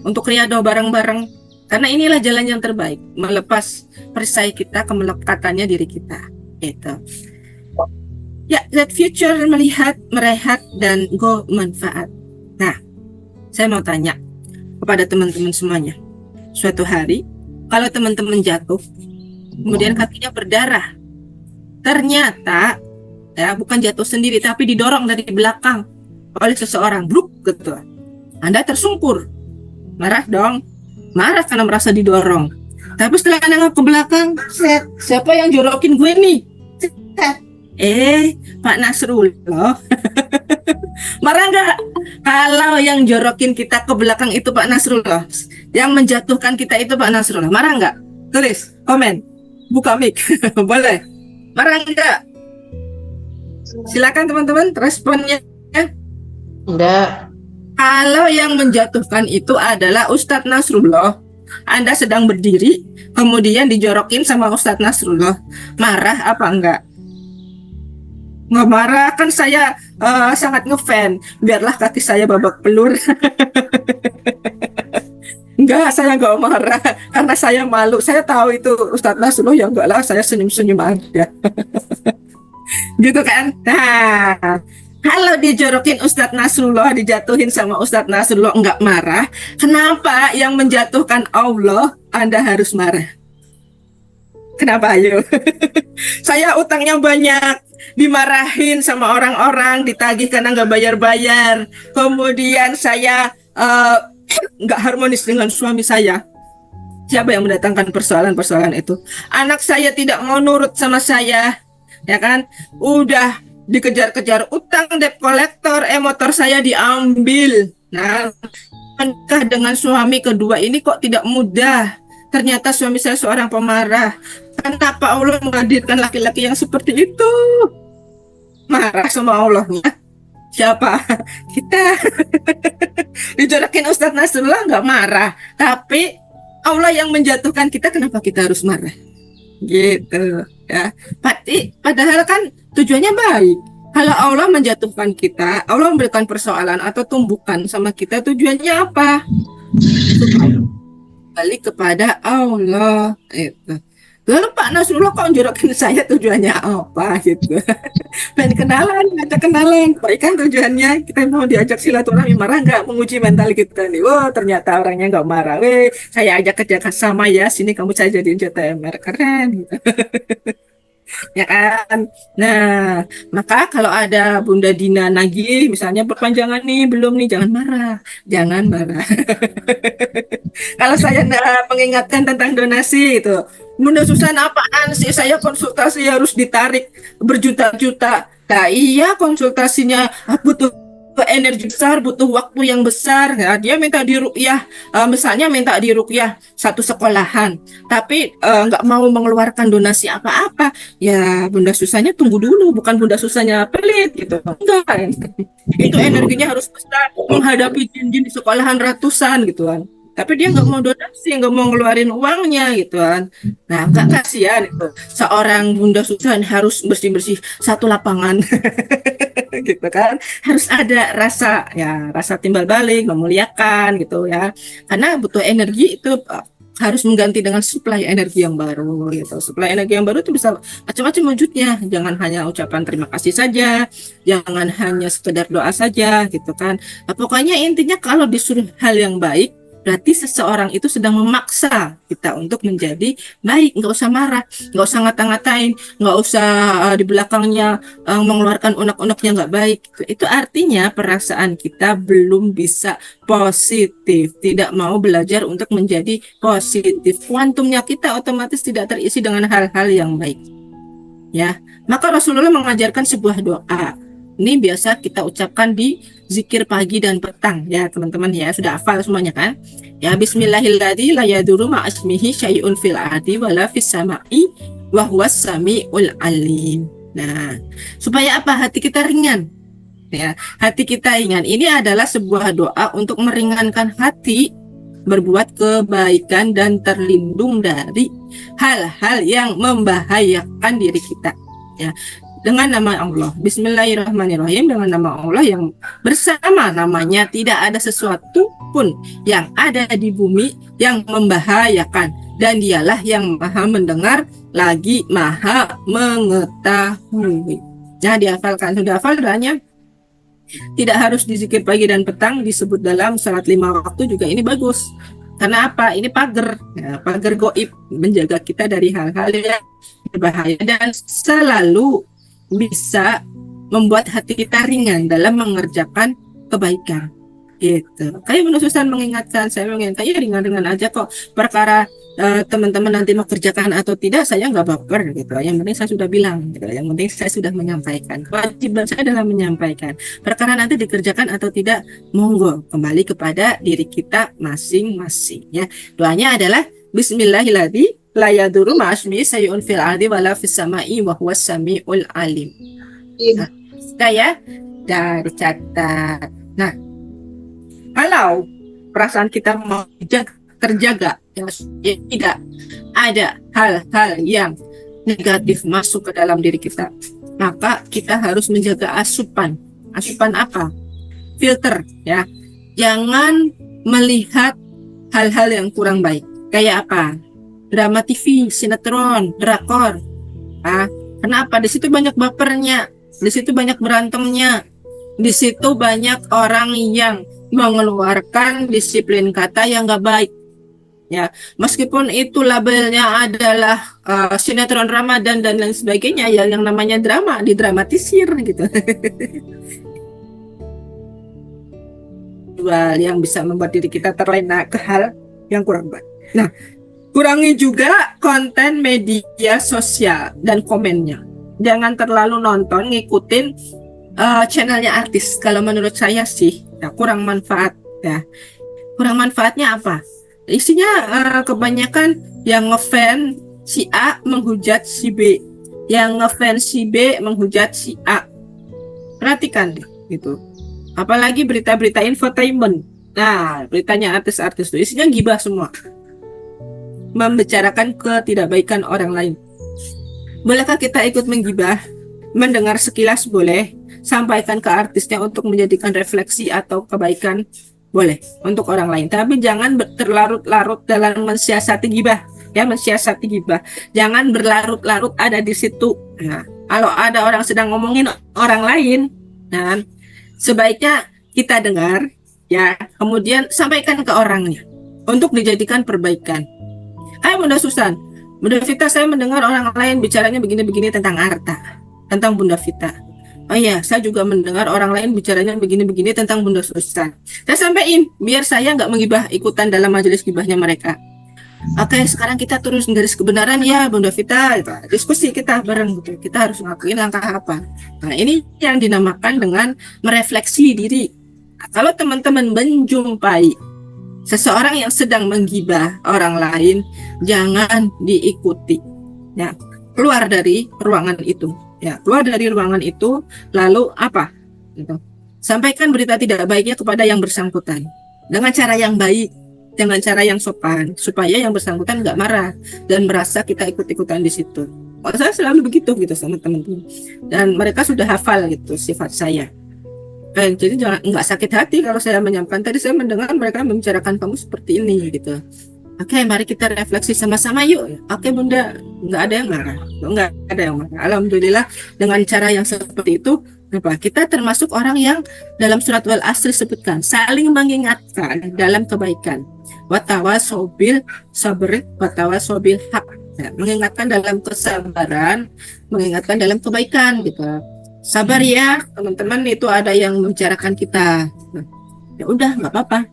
S1: untuk riado bareng-bareng. Karena inilah jalan yang terbaik, melepas perisai kita, kemelekatannya diri kita. Itu. Ya, that future, melihat, merehat, dan go manfaat. Nah, saya mau tanya kepada teman-teman semuanya. Suatu hari, kalau teman-teman jatuh, kemudian kakinya berdarah, ternyata ya bukan jatuh sendiri tapi didorong dari belakang oleh seseorang, bruk gitu. Anda tersungkur, marah dong, marah karena merasa didorong. Tapi setelah nengok ke belakang, siapa yang jorokin gue nih? Pak Nasrullah. Marah nggak? Kalau yang jorokin kita ke belakang itu Pak Nasrullah, yang menjatuhkan kita itu Pak Nasrullah, marah nggak? Tulis, komen, buka mic, boleh. Marah enggak? Silakan teman-teman, responnya.
S3: Enggak.
S1: Kalau yang menjatuhkan itu adalah Ustadz Nasrullah, Anda sedang berdiri, kemudian dijorokin sama Ustadz Nasrullah, marah apa enggak? Nggak marah, kan saya sangat ngefan, biarlah kaki saya babak pelur. Enggak, saya enggak marah karena saya malu. Saya tahu itu Ustadz Nasrullah, ya enggak lah, saya senyum-senyum aja. Gitu kan? Nah, kalau dijorokin Ustadz Nasrullah, dijatuhin sama Ustadz Nasrullah, enggak marah. Kenapa yang menjatuhkan Allah Anda harus marah? Kenapa, ayo? Saya utangnya banyak, dimarahin sama orang-orang, ditagih karena nggak bayar-bayar. Kemudian saya nggak harmonis dengan suami saya. Siapa yang mendatangkan persoalan-persoalan itu? Anak saya tidak mau nurut sama saya, ya kan? Udah dikejar-kejar utang, debt collector, motor saya diambil. Nah, menikah dengan suami kedua ini kok tidak mudah. Ternyata suami saya seorang pemarah. Kenapa Allah menghadirkan laki-laki yang seperti itu? Marah sama Allahnya. Siapa? Kita. Dijorokin Ustadz Nasrullah nggak marah, tapi Allah yang menjatuhkan kita, kenapa kita harus marah? Gitu ya. Padahal kan tujuannya baik. Kalau Allah menjatuhkan kita, Allah memberikan persoalan atau tumbukan sama kita, tujuannya apa? Balik kepada Allah itu. Lalu Pak Nasrullah kok jorokin saya tujuannya apa gitu. Pengen kenalan, ngajak kenalan. Baik kan tujuannya kita mau diajak silaturahmi, marah nggak, menguji mental kita nih. Wah ternyata orangnya nggak marah. Weh, saya ajak kerja sama ya, sini kamu saya jadiin JTMR, keren gitu. Ya kan. Nah, maka kalau ada Bunda Dina nagih, misalnya perpanjangan nih, belum nih, jangan marah, jangan marah. Kalau saya mengingatkan tentang donasi itu, Bunda Susan apaan sih? Saya konsultasi harus ditarik berjuta-juta. Nah, iya konsultasinya butuh energi besar, butuh waktu yang besar. Ya, dia minta diruqyah, misalnya minta diruqyah satu sekolahan, tapi nggak mau mengeluarkan donasi apa-apa. Ya, Bunda Susahnya tunggu dulu, bukan Bunda Susahnya pelit gitu. Enggak, itu energinya harus besar menghadapi jin-jin di sekolahan ratusan gitu kan. Tapi dia nggak mau donasi, nggak mau ngeluarin uangnya gitu kan. Nah, nggak kasihan itu. Seorang Bunda Susan harus bersih-bersih satu lapangan gitu kan. Harus ada rasa ya, rasa timbal balik, memuliakan gitu ya. Karena butuh energi itu harus mengganti dengan suplai energi yang baru gitu. Suplai energi yang baru itu bisa macam-macam wujudnya. Jangan hanya ucapan terima kasih saja, jangan hanya sekedar doa saja gitu kan. Nah, pokoknya intinya kalau disuruh hal yang baik, berarti seseorang itu sedang memaksa kita untuk menjadi baik. Nggak usah marah, nggak usah ngata-ngatain, nggak usah di belakangnya mengeluarkan unek-unek yang nggak baik. Itu artinya perasaan kita belum bisa positif, tidak mau belajar untuk menjadi positif. Kuantumnya kita otomatis tidak terisi dengan hal-hal yang baik. Ya, maka Rasulullah mengajarkan sebuah doa. Ini biasa kita ucapkan di zikir pagi dan petang ya teman-teman ya, sudah hafal semuanya kan? Ya, bismillahirrahmanirrahim, la yadurru ma'asmihi syai'un fil ardi wala fis sama'i wa huwas samiul alim. Nah, supaya apa? Hati kita ringan. Ya, hati kita ringan. Ini adalah sebuah doa untuk meringankan hati, berbuat kebaikan dan terlindung dari hal-hal yang membahayakan diri kita. Ya, dengan nama Allah, bismillahirrahmanirrahim, dengan nama Allah yang bersama namanya tidak ada sesuatu pun yang ada di bumi yang membahayakan, dan dialah yang maha mendengar lagi maha mengetahui. Nah, dihafalkan. Sudah hafal doanya? Tidak harus dizikir pagi dan petang, disebut dalam salat 5 waktu juga ini bagus. Karena apa? Ini pagar, ya, pagar goib, menjaga kita dari hal-hal yang berbahaya dan selalu bisa membuat hati kita ringan dalam mengerjakan kebaikan. Gitu. Kayak Bunda Susan mengingatkan, saya mengingatkan ya ringan-ringan aja kok. Perkara teman-teman nanti mau kerjakan atau tidak, saya nggak baper gitu. Yang penting saya sudah bilang, gitu. Yang penting saya sudah menyampaikan. Kewajiban saya adalah menyampaikan. Perkara nanti dikerjakan atau tidak, monggo kembali kepada diri kita masing-masing. Ya, doanya adalah Bismillahirrahmanirrahim. La yadurru ma'asmi sayyun fil ardi wala fis sama'i wa huwas samiul alim. Nah, ya, dari catat. Nah, kalau perasaan kita mau terjaga, ya tidak ada hal-hal yang negatif masuk ke dalam diri kita, maka kita harus menjaga asupan. Asupan apa? Filter ya. Jangan melihat hal-hal yang kurang baik. Kayak apa? Drama TV, sinetron, drakor. Kenapa? Di situ banyak bapernya, di situ banyak berantemnya, di situ banyak orang yang mengeluarkan disiplin kata yang nggak baik. Ya, meskipun itu labelnya adalah sinetron Ramadan dan lain sebagainya, ya yang namanya drama didramatisir gitu. Yang bisa membuat diri kita terlena ke hal yang kurang baik. Nah, kurangi juga konten media sosial dan komennya. Jangan terlalu nonton, ngikutin channelnya artis. Kalau menurut saya sih, ya, kurang manfaat. Ya. Kurang manfaatnya apa? Isinya kebanyakan yang ngefans si A menghujat si B, yang ngefans si B menghujat si A. Perhatikan deh, gitu. Apalagi berita-berita infotainment. Nah, beritanya artis-artis itu isinya gibah semua. Membicarakan ketidakbaikan orang lain. Bolehkah kita ikut menggibah? Mendengar sekilas boleh, sampaikan ke artisnya untuk menjadikan refleksi atau kebaikan boleh untuk orang lain. Tapi jangan terlarut-larut dalam mensiasati gibah. ya, mensiasati gibah. Jangan berlarut-larut ada di situ. Nah, kalau ada orang sedang ngomongin orang lain, nah, sebaiknya kita dengar, ya, kemudian sampaikan ke orangnya untuk dijadikan perbaikan. Bunda Susan, Bunda Vita, saya mendengar orang lain bicaranya begini-begini tentang Arta, tentang Bunda Vita. Oh iya, saya juga mendengar orang lain bicaranya begini-begini tentang Bunda Susan. Saya sampaikan, biar saya nggak menggibah ikutan dalam majelis gibahnya mereka. Oke, sekarang kita terus garis kebenaran ya Bunda Vita. Itu diskusi kita bareng gitu. Kita harus ngakuin langkah apa. Nah, ini yang dinamakan dengan merefleksi diri. Nah, kalau teman-teman menjumpai seseorang yang sedang menggibah orang lain, jangan diikuti. Ya, keluar dari ruangan itu. Ya, keluar dari ruangan itu, lalu apa? Gitu. Sampaikan berita tidak baiknya kepada yang bersangkutan dengan cara yang baik, dengan cara yang sopan, supaya yang bersangkutan nggak marah dan merasa kita ikut-ikutan di situ. Oh, saya selalu begitu gitu sama teman-teman, dan mereka sudah hafal gitu sifat saya. Jadi jangan, nggak sakit hati kalau saya menyampaikan. Tadi saya mendengar mereka membicarakan kamu seperti ini gitu. Oke, mari kita refleksi sama-sama yuk. Oke Bunda, nggak ada yang marah, nggak ada yang marah. Alhamdulillah dengan cara yang seperti itu, kita termasuk orang yang dalam surat Wal Asr sebutkan saling mengingatkan dalam kebaikan. Watawasobil sabr, watawasobil haq. Ya, mengingatkan dalam kesabaran, mengingatkan dalam kebaikan gitu. Sabar ya teman-teman, itu ada yang membicarakan kita. Ya udah, nggak apa-apa.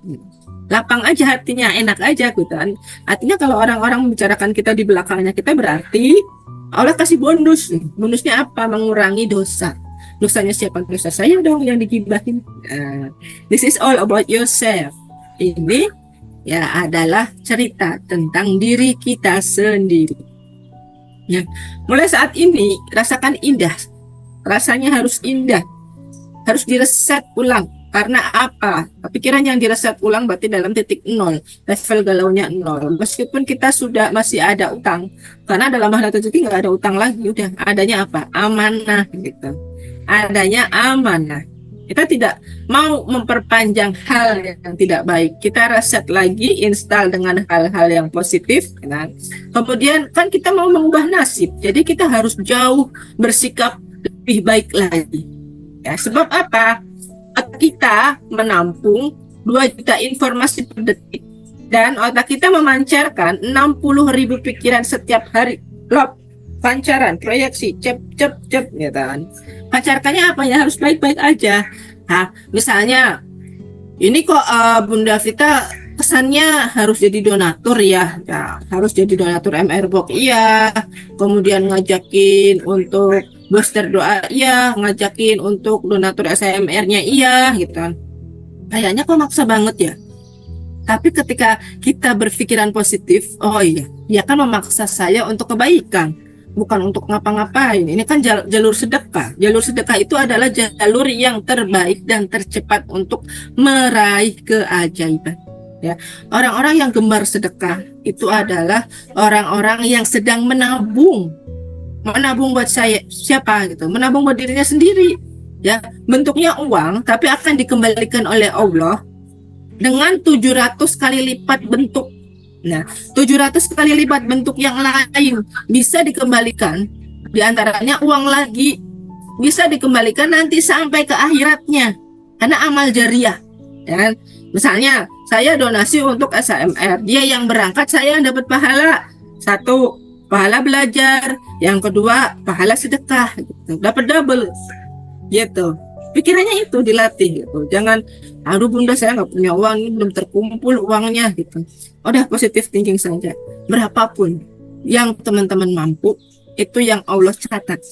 S1: Lapang aja hatinya, enak aja gitu kan. Artinya kalau orang-orang membicarakan kita di belakangnya kita, berarti Allah kasih bonus. Bonusnya apa? Mengurangi dosa. Dosanya siapa? Dosa saya dong yang digibahin. This is all about yourself. Ini ya adalah cerita tentang diri kita sendiri. Ya, mulai saat ini rasakan indah. Rasanya harus indah. Harus direset ulang. Karena apa? Pikiran yang direset ulang berarti dalam titik nol, level galaunya nol. Meskipun kita sudah masih ada utang, karena dalam hal rezeki nggak ada utang lagi, udah adanya apa? Amanah gitu. Adanya amanah. Kita tidak mau memperpanjang hal yang tidak baik. Kita reset lagi, install dengan hal-hal yang positif. Kan? Kemudian kan kita mau mengubah nasib, jadi kita harus jauh bersikap lebih baik lagi. Ya, sebab apa? Kita menampung 2 juta informasi per detik dan otak kita memancarkan 60.000 pikiran setiap hari. Loh, pancaran, proyeksi, cep gitu kan. Pancarkannya apa ya? Harus baik-baik aja. Nah, misalnya ini kok Bunda Vita kesannya harus jadi donatur ya. Ya, harus jadi donatur MR Box iya. Kemudian ngajakin untuk booster doa iya, ngajakin untuk donatur SMR-nya iya gitu kan. Kayaknya kok maksa banget ya. Tapi ketika kita berpikiran positif, oh iya, dia kan memaksa saya untuk kebaikan, bukan untuk ngapa-ngapain. Ini kan jalur sedekah. Jalur sedekah itu adalah jalur yang terbaik dan tercepat untuk meraih keajaiban. Ya, orang-orang yang gemar sedekah itu adalah orang-orang yang sedang menabung buat saya siapa gitu, menabung buat dirinya sendiri ya, bentuknya uang tapi akan dikembalikan oleh Allah dengan 700 kali lipat bentuk. Nah, 700 kali lipat bentuk yang lain bisa dikembalikan, diantaranya uang lagi bisa dikembalikan nanti sampai ke akhiratnya karena amal jariah. Dan misalnya saya donasi untuk SMR, dia yang berangkat, saya yang dapat pahala. Satu, pahala belajar, yang kedua pahala sedekah gitu. Dapat double gitu. Pikirannya itu dilatih gitu. Jangan aduh Bunda saya nggak punya uang, ini belum terkumpul uangnya gitu. Udah positive thinking saja. Berapapun yang teman-teman mampu, itu yang Allah catat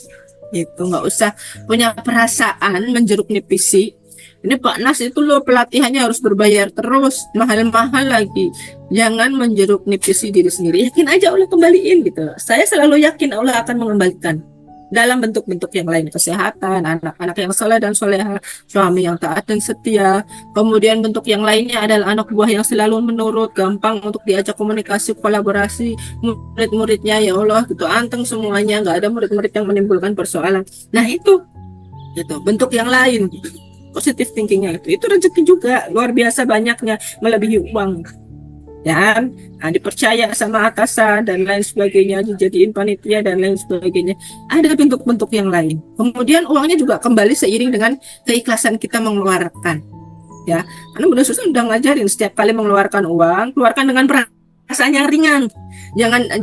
S1: gitu. Nggak usah punya perasaan menjeruk nipisi. Ini Pak Nas itu loh pelatihannya harus berbayar terus, mahal-mahal lagi. Jangan menjeruk nipisi diri sendiri. Yakin aja Allah kembaliin gitu. Saya selalu yakin Allah akan mengembalikan dalam bentuk-bentuk yang lain, kesehatan, anak-anak yang soleh dan soleha, suami yang taat dan setia. Kemudian bentuk yang lainnya adalah anak buah yang selalu menurut, gampang untuk diajak komunikasi, kolaborasi, murid-muridnya ya Allah gitu anteng semuanya, nggak ada murid-murid yang menimbulkan persoalan. Nah itu bentuk yang lain. Positive thinkingnya itu rezeki juga luar biasa banyaknya, melebihi uang. ya kan? Nah, dipercaya sama atasan dan lain sebagainya, dijadiin panitia dan lain sebagainya. Ada bentuk-bentuk yang lain. Kemudian uangnya juga kembali seiring dengan keikhlasan kita mengeluarkan. Ya, karena Bunda Susan udah ngajarin setiap kali mengeluarkan uang, keluarkan dengan perasaan yang ringan.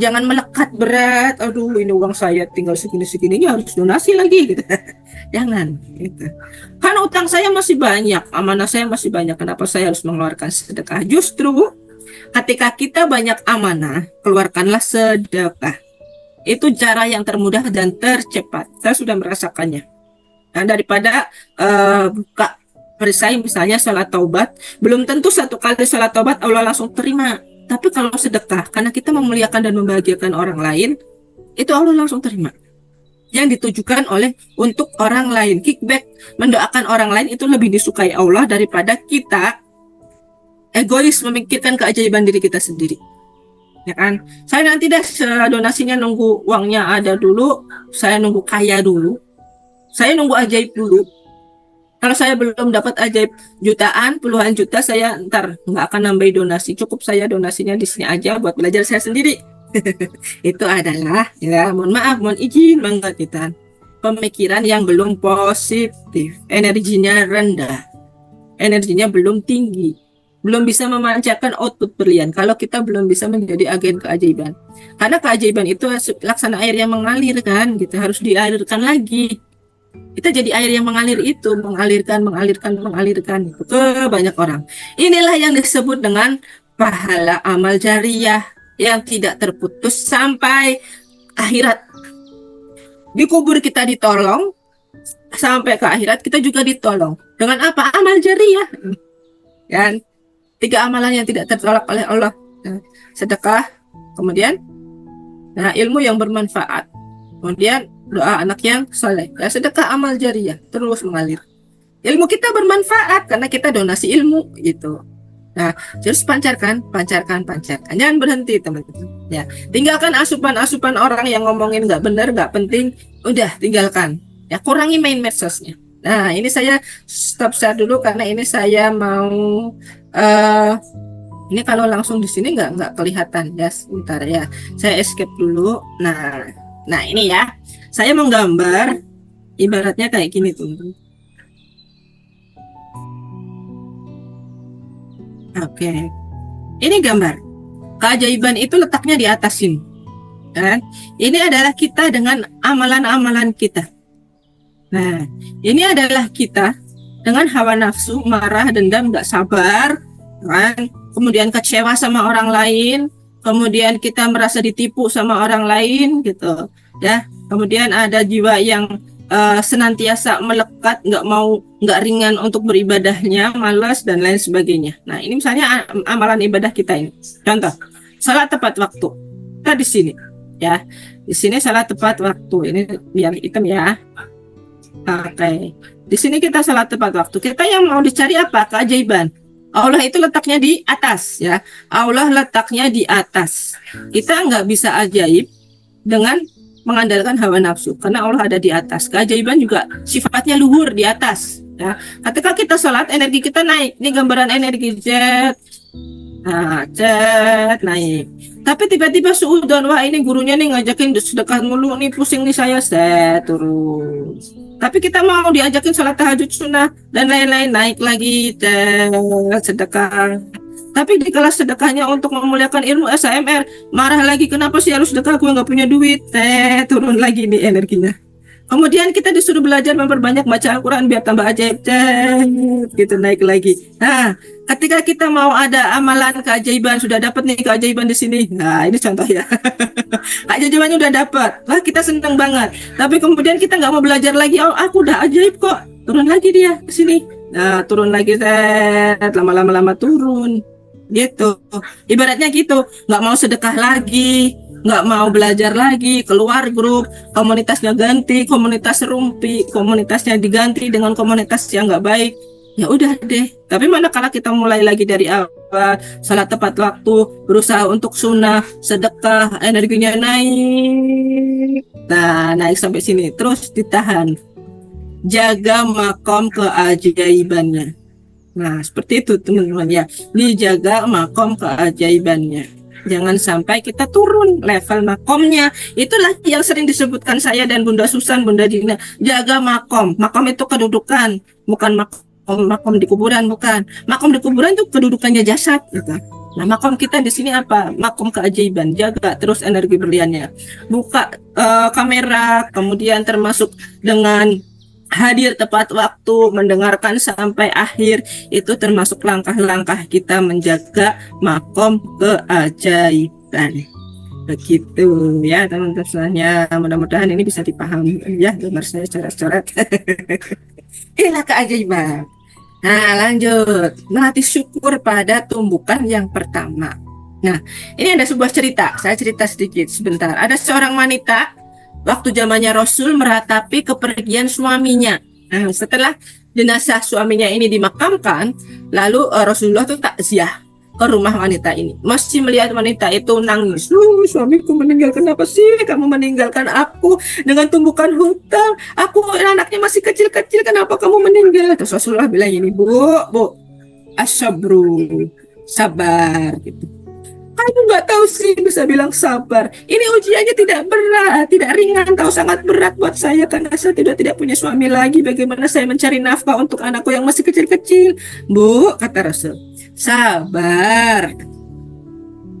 S1: Jangan melekat berat. Aduh, ini uang saya tinggal segini-segini, ini harus donasi lagi gitu. Jangan gitu. Kan utang saya masih banyak, amanah saya masih banyak. Kenapa saya harus mengeluarkan sedekah? Justru ketika kita banyak amanah, keluarkanlah sedekah. Itu cara yang termudah dan tercepat. Saya sudah merasakannya. Nah, daripada buka perisai misalnya salat taubat, belum tentu satu kali salat taubat Allah langsung terima. Tapi kalau sedekah, karena kita memuliakan dan membahagiakan orang lain, itu Allah langsung terima. Yang ditujukan oleh untuk orang lain. Kickback, mendoakan orang lain itu lebih disukai Allah daripada kita egois memikirkan keajaiban diri kita sendiri. Ya kan? Saya nanti deh donasinya nunggu uangnya ada dulu, saya nunggu kaya dulu, saya nunggu ajaib dulu. Kalau saya belum dapat ajaib jutaan, puluhan juta, saya ntar nggak akan nambahin donasi. Cukup saya donasinya di sini aja buat belajar saya sendiri. Itu adalah, ya mohon maaf, mohon izin banget kita. Pemikiran yang belum positif, energinya rendah, energinya belum tinggi, belum bisa memancarkan output berlian. Kalau kita belum bisa menjadi agen keajaiban, karena keajaiban itu laksana air yang mengalir kan, kita harus dialirkan lagi. Kita jadi air yang mengalir itu, mengalirkan itu ke banyak orang. Inilah yang disebut dengan pahala amal jariah yang tidak terputus sampai akhirat. Di kubur kita ditolong, sampai ke akhirat kita juga ditolong. Dengan apa? Amal jariah. Dan 3 amalan yang tidak tertolak oleh Allah. Sedekah, kemudian ilmu yang bermanfaat, kemudian doa anak yang soleh. Ya, sedekah amal jariah terus mengalir. Ilmu kita bermanfaat karena kita donasi ilmu gitu. Nah, terus pancarkan. Jangan berhenti teman-teman. Ya, tinggalkan asupan-asupan orang yang ngomongin nggak benar, nggak penting. Udah tinggalkan. Ya, kurangi main medsosnya. Nah, ini saya stop share dulu karena ini saya mau ini kalau langsung di sini nggak kelihatan ya, sebentar ya. Saya escape dulu. Nah ini ya. Saya mau gambar ibaratnya kayak gini teman-teman. Oke. Ini gambar. Keajaiban itu letaknya di atas sini. Kan? Ini adalah kita dengan amalan-amalan kita. Nah, ini adalah kita dengan hawa nafsu, marah, dendam, nggak sabar, kan? Kemudian kecewa sama orang lain, kemudian kita merasa ditipu sama orang lain, gitu, ya. Kemudian ada jiwa yang senantiasa melekat, nggak ringan untuk beribadahnya, malas dan lain sebagainya. Nah, ini misalnya amalan ibadah kita ini. Contoh, salat tepat waktu. Kita di sini, ya. Di sini salat tepat waktu. Ini biar hitam ya. Oke. Di sini kita salat tepat waktu. Kita yang mau dicari apa? Keajaiban. Allah itu letaknya di atas, ya. Allah letaknya di atas. Kita nggak bisa ajaib dengan mengandalkan hawa nafsu, karena Allah ada di atas. Keajaiban juga sifatnya luhur di atas, ya. Ketika kita sholat, energi kita naik. Ini gambaran energi jet. Nah, jet naik. Tapi tiba-tiba suudon, wah ini gurunya nih ngajakin sedekah mulu nih, pusing nih saya turun. Tapi kita mau diajakin sholat tahajud sunnah dan lain-lain, naik lagi sedekah. Tapi di kelas sedekahnya untuk memuliakan ilmu SAMR, marah lagi, kenapa sih harus sedekah, gue nggak punya duit, turun lagi nih energinya. Kemudian kita disuruh belajar memperbanyak baca Al-Quran biar tambah ajaib, gitu naik lagi. Nah, ketika kita mau ada amalan keajaiban, sudah dapat nih keajaiban di sini. Nah, ini contoh ya. Keajaibannya udah dapat, wah kita senang banget. Tapi kemudian kita nggak mau belajar lagi, oh aku udah ajaib kok, turun lagi dia ke sini. Nah, turun lagi, lama-lama turun. Gitu, ibaratnya gitu, nggak mau sedekah lagi, nggak mau belajar lagi, keluar grup, komunitasnya ganti, komunitas rumpi, komunitasnya diganti dengan komunitas yang nggak baik, ya udah deh. Tapi manakala kita mulai lagi dari awal, salat tepat waktu, berusaha untuk sunnah, sedekah, energinya naik, nah naik sampai sini, terus ditahan, jaga makom keajaibannya. Nah, seperti itu teman-teman ya. Dijaga makom keajaibannya. Jangan sampai kita turun level makomnya. Itulah yang sering disebutkan saya dan Bunda Susan, Bunda Dina. Jaga makom. Makom itu kedudukan, bukan makom di kuburan, bukan. Makom di kuburan itu kedudukannya jasad gitu. Nah, makom kita di sini apa? Makom keajaiban. Jaga terus energi berliannya. Buka kamera, kemudian termasuk dengan hadir tepat waktu, mendengarkan sampai akhir, itu termasuk langkah-langkah kita menjaga makom keajaiban. Begitu ya teman-teman. Mudah-mudahan ini bisa dipahami ya, gambar saya coret-coret. Inilah keajaiban. Nah, lanjut melatih syukur pada tumbukan yang pertama. Nah, ini ada sebuah cerita. Saya cerita sedikit sebentar. Ada seorang wanita waktu zamannya Rasul meratapi kepergian suaminya. Nah, setelah jenazah suaminya ini dimakamkan, lalu Rasulullah tuh takziah ke rumah wanita ini. Masih melihat wanita itu nangis. Suamiku meninggal, kenapa sih kamu meninggalkan aku dengan tumbukan hutang? Aku anaknya masih kecil-kecil, kenapa kamu meninggal? Terus Rasulullah bilang ini, Bu, asyabru, sabar gitu. Aku nggak tahu sih bisa bilang sabar. Ini ujiannya tidak berat, tidak ringan, tahu sangat berat buat saya karena saya tidak punya suami lagi. Bagaimana saya mencari nafkah untuk anakku yang masih kecil-kecil? Bu, kata Rasul, sabar.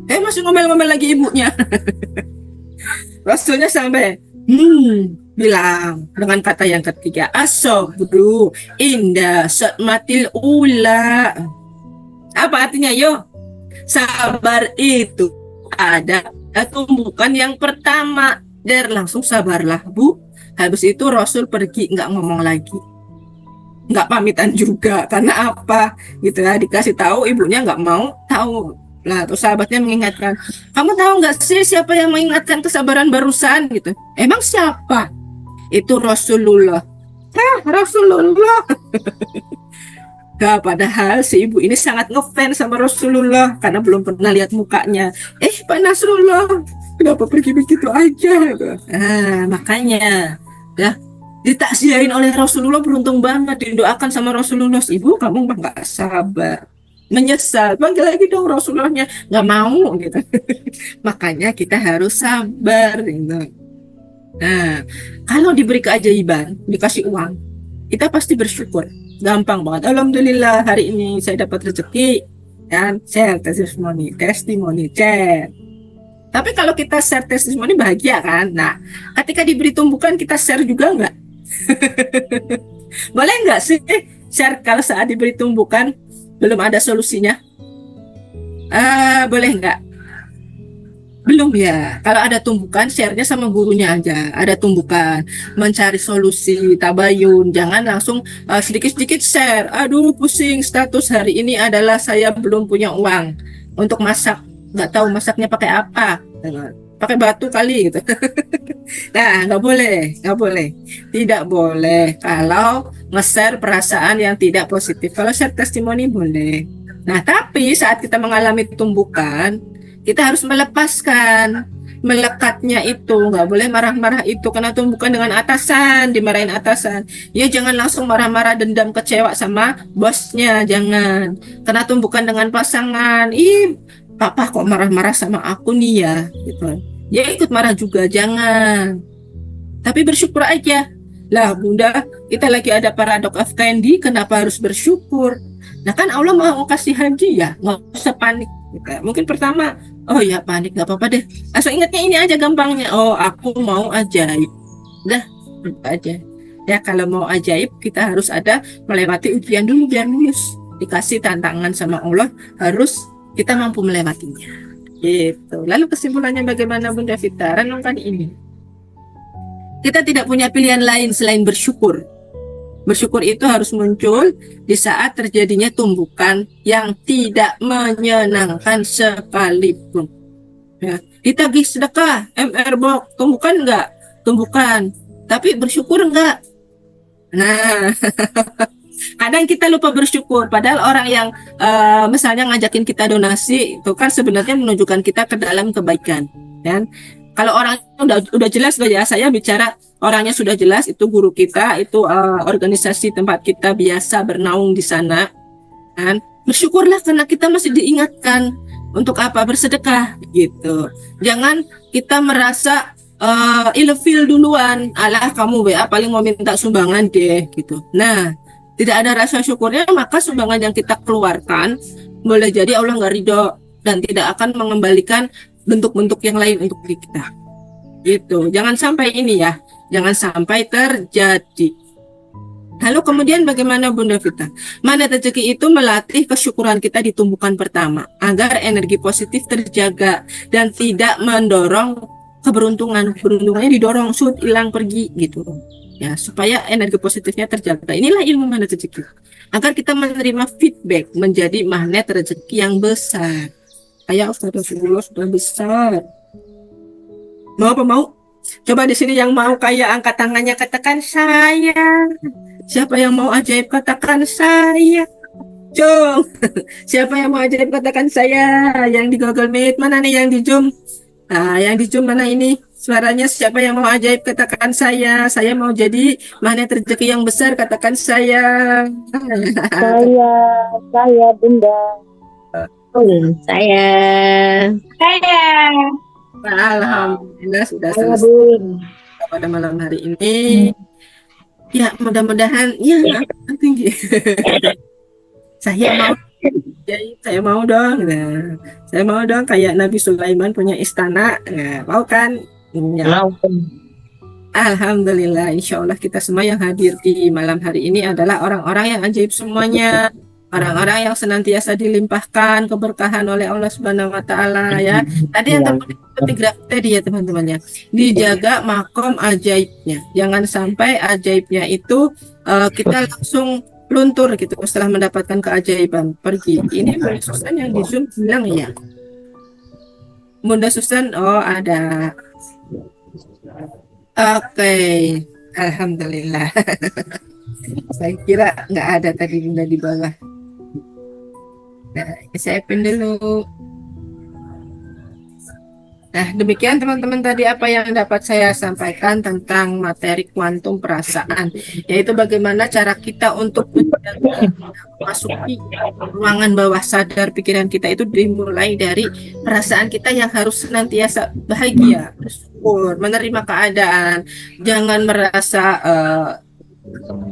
S1: Masih ngomel-ngomel lagi ibunya. Rasulnya sampai bilang dengan kata yang ketiga, asobru indah sotmatil ula. Apa artinya yo? Sabar itu ada tumbukan yang pertama. Langsung sabarlah, Bu. Habis itu Rasul pergi, nggak ngomong lagi, nggak pamitan juga. Karena apa gitu ya, dikasih tahu, ibunya nggak mau tahu. Nah, terus sahabatnya mengingatkan, kamu tahu nggak sih siapa yang mengingatkan kesabaran barusan gitu? Emang siapa? Itu Rasulullah. Rasulullah. Nah, padahal si ibu ini sangat ngefans sama Rasulullah karena belum pernah lihat mukanya. Pak Nasrullah, kenapa pergi begitu aja? Nah, makanya ya ditakziahin oleh Rasulullah, beruntung banget didoakan sama Rasulullah. Ibu, kamu mah nggak sabar, menyesal, panggil lagi dong Rasulullahnya, nggak mau gitu. Makanya kita harus sabar gitu. Nah, kalau diberi keajaiban, dikasih uang, kita pasti bersyukur. Gampang banget. Alhamdulillah hari ini saya dapat rezeki, dan share testimoni, share. Tapi kalau kita share testimoni bahagia kan? Nah, ketika diberi tumbukan kita share juga nggak? Boleh nggak sih share kalau saat diberi tumbukan belum ada solusinya? Boleh nggak? Belum ya. Kalau ada tumbukan, share-nya sama gurunya aja. Ada tumbukan, mencari solusi, tabayun. Jangan langsung sedikit-sedikit share. Aduh, pusing, status hari ini adalah saya belum punya uang untuk masak. Nggak tahu masaknya pakai apa. Pakai batu kali gitu. Nah, nggak boleh. Tidak boleh kalau nge-share perasaan yang tidak positif. Kalau share testimoni boleh. Nah, tapi saat kita mengalami tumbukan, kita harus melepaskan melekatnya itu. Nggak boleh marah-marah itu karena tumbukan dengan atasan, dimarahin atasan. Ya jangan langsung marah-marah, dendam, kecewa sama bosnya, jangan. Karena tumbukan dengan pasangan, papa kok marah-marah sama aku nih ya, gitu. Ya ikut marah juga, jangan. Tapi bersyukur aja. Lah Bunda, kita lagi ada paradok of candy, kenapa harus bersyukur? Nah kan Allah mau kasih hadiah, nggak usah panik. Mungkin pertama, oh ya panik, nggak apa-apa deh. Asal ingatnya ini aja gampangnya, oh aku mau ajaib. Udah, aja. Ya kalau mau ajaib kita harus ada melewati ujian dulu biar lulus. Dikasih tantangan sama Allah, harus kita mampu melewatinya. Gitu. Lalu kesimpulannya bagaimana Bunda Vita? Renungkan ini. Kita tidak punya pilihan lain selain bersyukur. Bersyukur itu harus muncul di saat terjadinya tumbukan yang tidak menyenangkan sekalipun. Ya, ditagih sedekah, MR box, tumbukan enggak? Tumbukan. Tapi bersyukur enggak? Nah, kadang kita lupa bersyukur. Padahal orang yang misalnya ngajakin kita donasi, itu kan sebenarnya menunjukkan kita ke dalam kebaikan. Dan kalau orang udah jelas ya, saya bicara orangnya sudah jelas, itu guru kita, itu organisasi tempat kita biasa bernaung di sana. bersyukurlah karena kita masih diingatkan untuk apa? Bersedekah gitu. Jangan kita merasa ilfil duluan, alah kamu WA paling mau minta sumbangan deh gitu. Nah, tidak ada rasa syukurnya, maka sumbangan yang kita keluarkan boleh jadi Allah nggak ridho dan tidak akan mengembalikan bentuk-bentuk yang lain untuk diri kita. Gitu. Jangan sampai ini ya, jangan sampai terjadi. Lalu kemudian bagaimana Bunda Vita? Magnet rezeki itu melatih kesyukuran kita ditumbuhkan pertama agar energi positif terjaga dan tidak mendorong keberuntungan. Keberuntungannya didorong, hilang pergi gitu. Ya, supaya energi positifnya terjaga. Inilah ilmu magnet rezeki. Agar kita menerima feedback menjadi magnet rezeki yang besar. Kayak Ustaz Rasulullah sudah besar. Mau apa mau? Coba di sini yang mau kaya angkat tangannya, katakan saya. Siapa yang mau ajaib katakan saya. Jom. Siapa yang mau ajaib katakan saya. Yang di Google Meet mana nih yang di Zoom? Nah, yang di Zoom mana ini? Suaranya siapa yang mau ajaib katakan saya. Saya mau jadi magnet rezeki yang besar katakan saya.
S4: Saya Bunda.
S3: Saya.
S1: Alhamdulillah sudah
S4: Saya
S1: selesai
S4: Bun.
S1: pada malam hari ini. Ya, mudah-mudahan ya tinggi. Saya mau dong. Nah, saya mau dong kayak Nabi Sulaiman punya istana. Nah, mau kan? Ya,
S3: Mau.
S1: Alhamdulillah, insya Allah kita semua yang hadir di malam hari ini adalah orang-orang yang ajaib semuanya. Orang-orang yang senantiasa dilimpahkan keberkahan oleh Allah Subhanahu wa Ta'ala ya. Tadi yang terpenting grafik tadi ya teman-teman ya. Dijaga makom ajaibnya. Jangan sampai ajaibnya itu kita langsung luntur gitu setelah mendapatkan keajaiban pergi. Ini Bunda Susan yang di Zoom bilang ya. Bunda Susan, oh ada. Oke, Alhamdulillah. Saya kira nggak ada tadi Bunda di bawah. Nah, saya pin dulu. Nah, demikian teman-teman tadi apa yang dapat saya sampaikan tentang materi kuantum perasaan, yaitu bagaimana cara kita untuk memasuki ruangan bawah sadar pikiran kita itu dimulai dari perasaan kita yang harus senantiasa bahagia, bersyukur, menerima keadaan, jangan merasa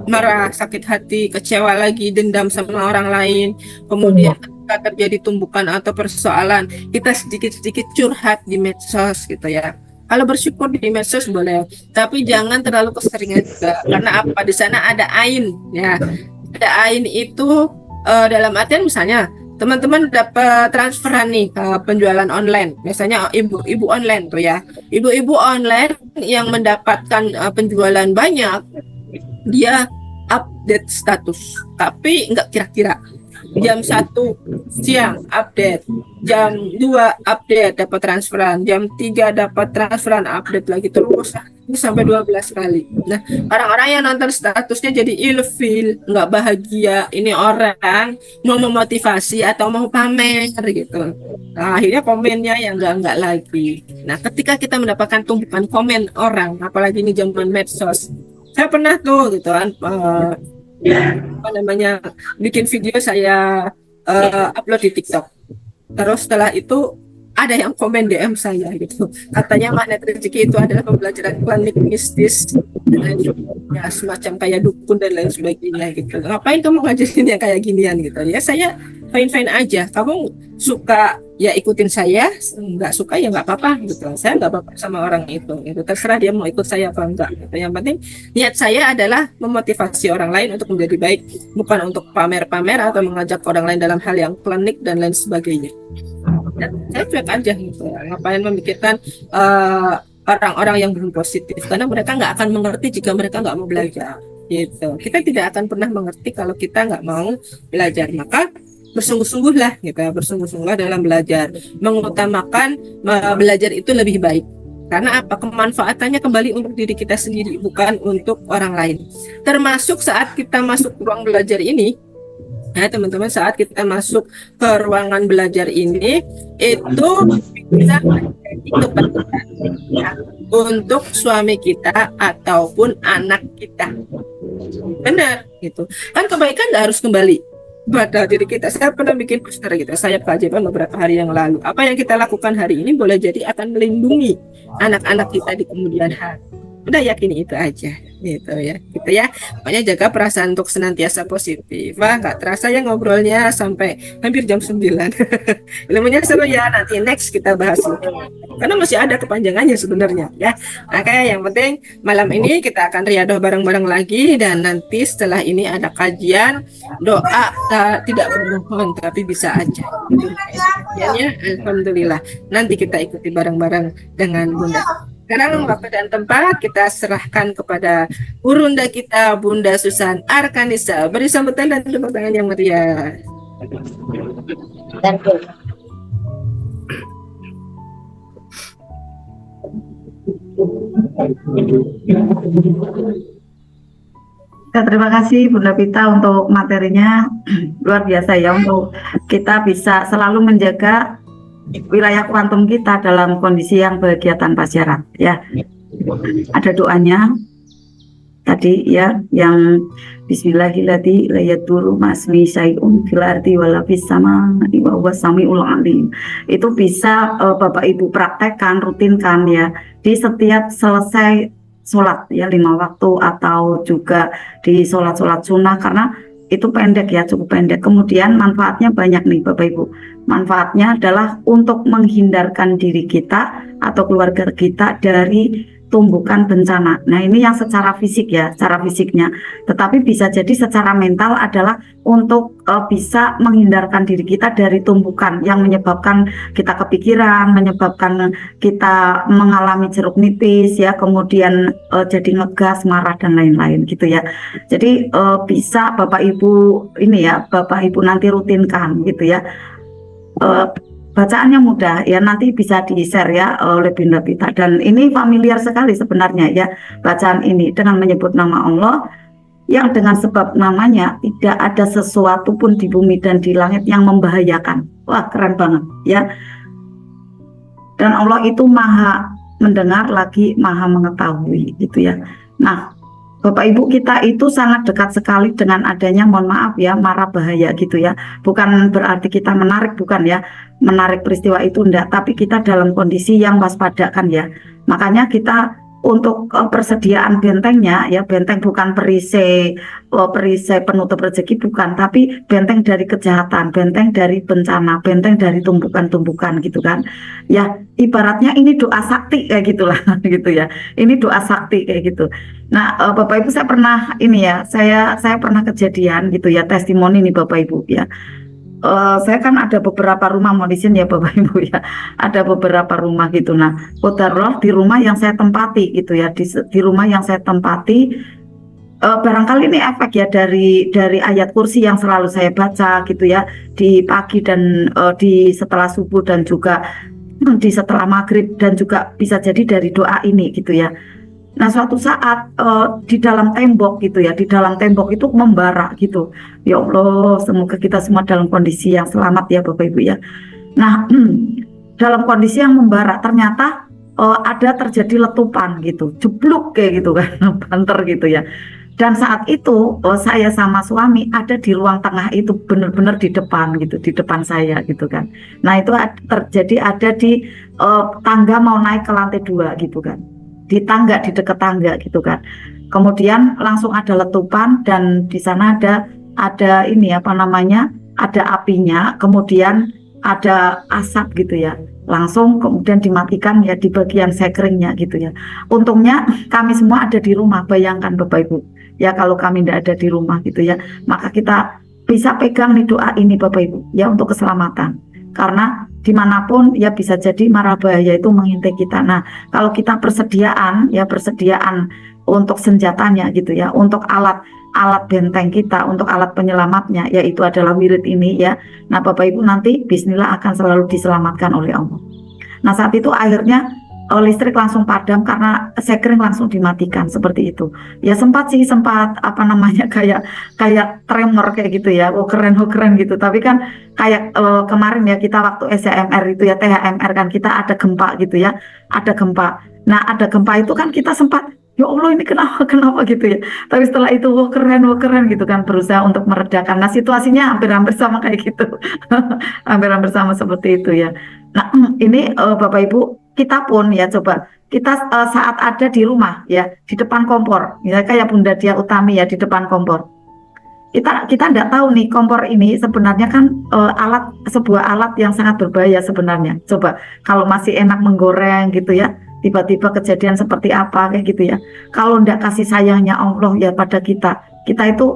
S1: marah, sakit hati, kecewa lagi, dendam sama orang lain. Kemudian ketika terjadi tumbukan atau persoalan, kita sedikit-sedikit curhat di medsos gitu ya. Kalau bersyukur di medsos boleh, tapi jangan terlalu keseringan juga. Karena apa? Di sana ada ain ya. Ada ain itu dalam artian misalnya teman-teman dapat transferan nih ke penjualan online. Biasanya ibu-ibu online tuh ya. Ibu-ibu online yang mendapatkan penjualan banyak, dia update status, tapi nggak kira-kira jam 1 siang update, jam 2 update dapat transferan, jam 3 dapat transferan update lagi terus ini sampai 12 kali. Nah, orang-orang yang nonton statusnya jadi ilfil, nggak bahagia. Ini orang mau memotivasi atau mau pamer gitu. Nah, akhirnya komennya yang enggak lagi. Nah, ketika kita mendapatkan tumpukan komen orang, apalagi ini zaman medsos, saya pernah tuh gitu kan apa namanya bikin video saya upload di TikTok. Terus setelah itu ada yang komen DM saya gitu. Katanya magnet rezeki itu adalah pembelajaran klinik mistis dan ya semacam kayak dukun dan lain sebagainya gitu. Ngapain kamu ngajarin yang kayak ginian gitu? Ya saya fine-fine aja. Kamu suka ya ikutin saya, nggak suka ya nggak apa-apa gitu. Saya nggak apa-apa sama orang itu. Itu terserah dia mau ikut saya apa enggak. Gitu. Yang penting niat saya adalah memotivasi orang lain untuk menjadi baik, bukan untuk pamer-pamer atau mengajak orang lain dalam hal yang klinik dan lain sebagainya. Dan saya cuek aja gitu. Ngapain memikirkan orang-orang yang belum positif, karena mereka nggak akan mengerti jika mereka nggak mau belajar. Gitu. Kita tidak akan pernah mengerti kalau kita nggak mau belajar. Maka bersungguh-sungguhlah gitu ya, bersungguh-sungguh dalam belajar, mengutamakan belajar itu lebih baik. Karena apa? Kemanfaatannya kembali untuk diri kita sendiri, bukan untuk orang lain. Termasuk saat kita masuk ruang belajar ini, ya teman-teman, saat kita masuk ke ruangan belajar ini, itu bisa menjadi kebaikan ya, untuk suami kita ataupun anak kita. Benar gitu. Kan kebaikan nggak harus kembali. pada diri kita. Saya pernah bikin poster gitu, saya keajaiban beberapa hari yang lalu. Apa yang kita lakukan hari ini boleh jadi akan melindungi anak-anak kita di kemudian hari. Udah yakini itu aja, gitu ya. Gitu ya. Pokoknya jaga perasaan untuk senantiasa positif. Wah, nggak terasa ya ngobrolnya sampai hampir jam 9. Ilmunya seru ya. Nanti next kita bahas itu. Karena masih ada kepanjangannya sebenarnya ya. Oke, yang penting malam ini kita akan riadoh bareng-bareng lagi, dan nanti setelah ini ada kajian doa, tidak bermohon tapi bisa aja. Ya, alhamdulillah. Nanti kita ikuti bareng-bareng dengan Bunda. Sekarang waktu dan tempat kita serahkan kepada Burunda kita, Bunda Susan Arkanisa. Beri sambutan dan tepuk tangan yang meriah.
S4: Ya, terima kasih Bunda Pita untuk materinya. Luar biasa ya, untuk kita bisa selalu menjaga wilayah kuantum kita dalam kondisi yang bahagia tanpa syarat ya. Ada doanya tadi ya, yang bismillahirrahmanirrahim, la yadurru ma'asmi syai'un fil ardi wala fis samaa'i wa huwas samiul alim. Itu bisa Bapak Ibu praktekkan, rutinkan ya di setiap selesai sholat ya, 5 waktu atau juga di sholat-sholat sunnah, karena itu pendek ya, cukup pendek. Kemudian manfaatnya banyak nih Bapak Ibu. Manfaatnya adalah untuk menghindarkan diri kita atau keluarga kita dari tumbukan bencana. Nah, ini yang secara fisik ya, secara fisiknya. Tetapi bisa jadi secara mental adalah untuk bisa menghindarkan diri kita dari tumbukan yang menyebabkan kita kepikiran, menyebabkan kita mengalami jeruk nipis ya, kemudian jadi ngegas, marah dan lain-lain gitu ya. Jadi bisa Bapak Ibu ini ya, Bapak Ibu nanti rutinkan gitu ya. Bacaannya mudah ya, nanti bisa di-share ya oleh Bunda Pita, dan ini familiar sekali sebenarnya ya, bacaan ini dengan menyebut nama Allah yang dengan sebab namanya tidak ada sesuatu pun di bumi dan di langit yang membahayakan. Wah, keren banget ya. Dan Allah itu maha mendengar lagi maha mengetahui gitu ya. Nah, Bapak Ibu, kita itu sangat dekat sekali dengan adanya, mohon maaf ya, mara bahaya gitu ya. Bukan berarti kita menarik, bukan ya, menarik peristiwa itu enggak, tapi kita dalam kondisi yang waspada kan ya. Makanya kita untuk persediaan bentengnya ya, benteng bukan perisai penutup rezeki, bukan, tapi benteng dari kejahatan, benteng dari bencana, benteng dari tumbukan-tumbukan gitu kan ya. Ibaratnya ini doa sakti kayak gitulah gitu ya, ini doa sakti kayak gitu. Nah Bapak Ibu, saya pernah ini ya, saya pernah kejadian gitu ya, testimoni nih Bapak Ibu ya. Saya kan ada beberapa rumah modisin ya Bapak Ibu ya, ada beberapa rumah gitu. Nah, qadarullah di rumah yang saya tempati gitu ya, di rumah yang saya tempati, barangkali ini efek ya dari ayat kursi yang selalu saya baca gitu ya, di pagi dan di setelah subuh dan juga di setelah maghrib, dan juga bisa jadi dari doa ini gitu ya. Nah, suatu saat di dalam tembok gitu ya, di dalam tembok itu membara gitu. Ya Allah, semoga kita semua dalam kondisi yang selamat ya Bapak Ibu ya. Nah, dalam kondisi yang membara ternyata ada terjadi letupan gitu, jeblok kayak gitu kan, banter gitu ya. Dan saat itu saya sama suami ada di ruang tengah itu, benar-benar di depan gitu, di depan saya gitu kan. Nah, itu terjadi ada di tangga mau naik ke lantai 2 gitu kan, di tangga, di dekat tangga gitu kan. Kemudian langsung ada letupan, dan di sana ada ini apa namanya, ada apinya, kemudian ada asap gitu ya. Langsung kemudian dimatikan ya di bagian sekeringnya gitu ya. Untungnya kami semua ada di rumah. Bayangkan Bapak Ibu ya, kalau kami tidak ada di rumah gitu ya, maka kita bisa pegang nih doa ini Bapak Ibu ya, untuk keselamatan. Karena dimanapun ya bisa jadi mara bahaya itu mengintai kita. Nah, kalau kita persediaan untuk senjatanya gitu ya, untuk alat benteng kita, untuk alat penyelamatnya, yaitu adalah wirid ini ya. Nah, Bapak Ibu nanti bismillah akan selalu diselamatkan oleh Allah. Nah, saat itu akhirnya listrik langsung padam karena sekring langsung dimatikan seperti itu. Ya sempat apa namanya kayak tremor kayak gitu ya. Oh keren gitu. Tapi kan kayak kemarin ya kita waktu SHMR itu ya THMR kan kita ada gempa gitu ya. Ada gempa. Nah, ada gempa itu kan kita sempat ya Allah ini kenapa gitu ya. Tapi setelah itu wah keren gitu kan berusaha untuk meredakan. Nah, situasinya hampir-hampir sama kayak gitu. Hampir-hampir sama seperti itu ya. Nah, ini Bapak Ibu, kita pun ya coba kita saat ada di rumah ya, di depan kompor. Ya kayak Bunda Dia Utami ya di depan kompor. Kita tidak tahu nih kompor ini sebenarnya kan sebuah alat yang sangat berbahaya sebenarnya. Coba kalau masih enak menggoreng gitu ya, tiba-tiba kejadian seperti apa kayak gitu ya. Kalau tidak kasih sayangnya Allah ya pada kita itu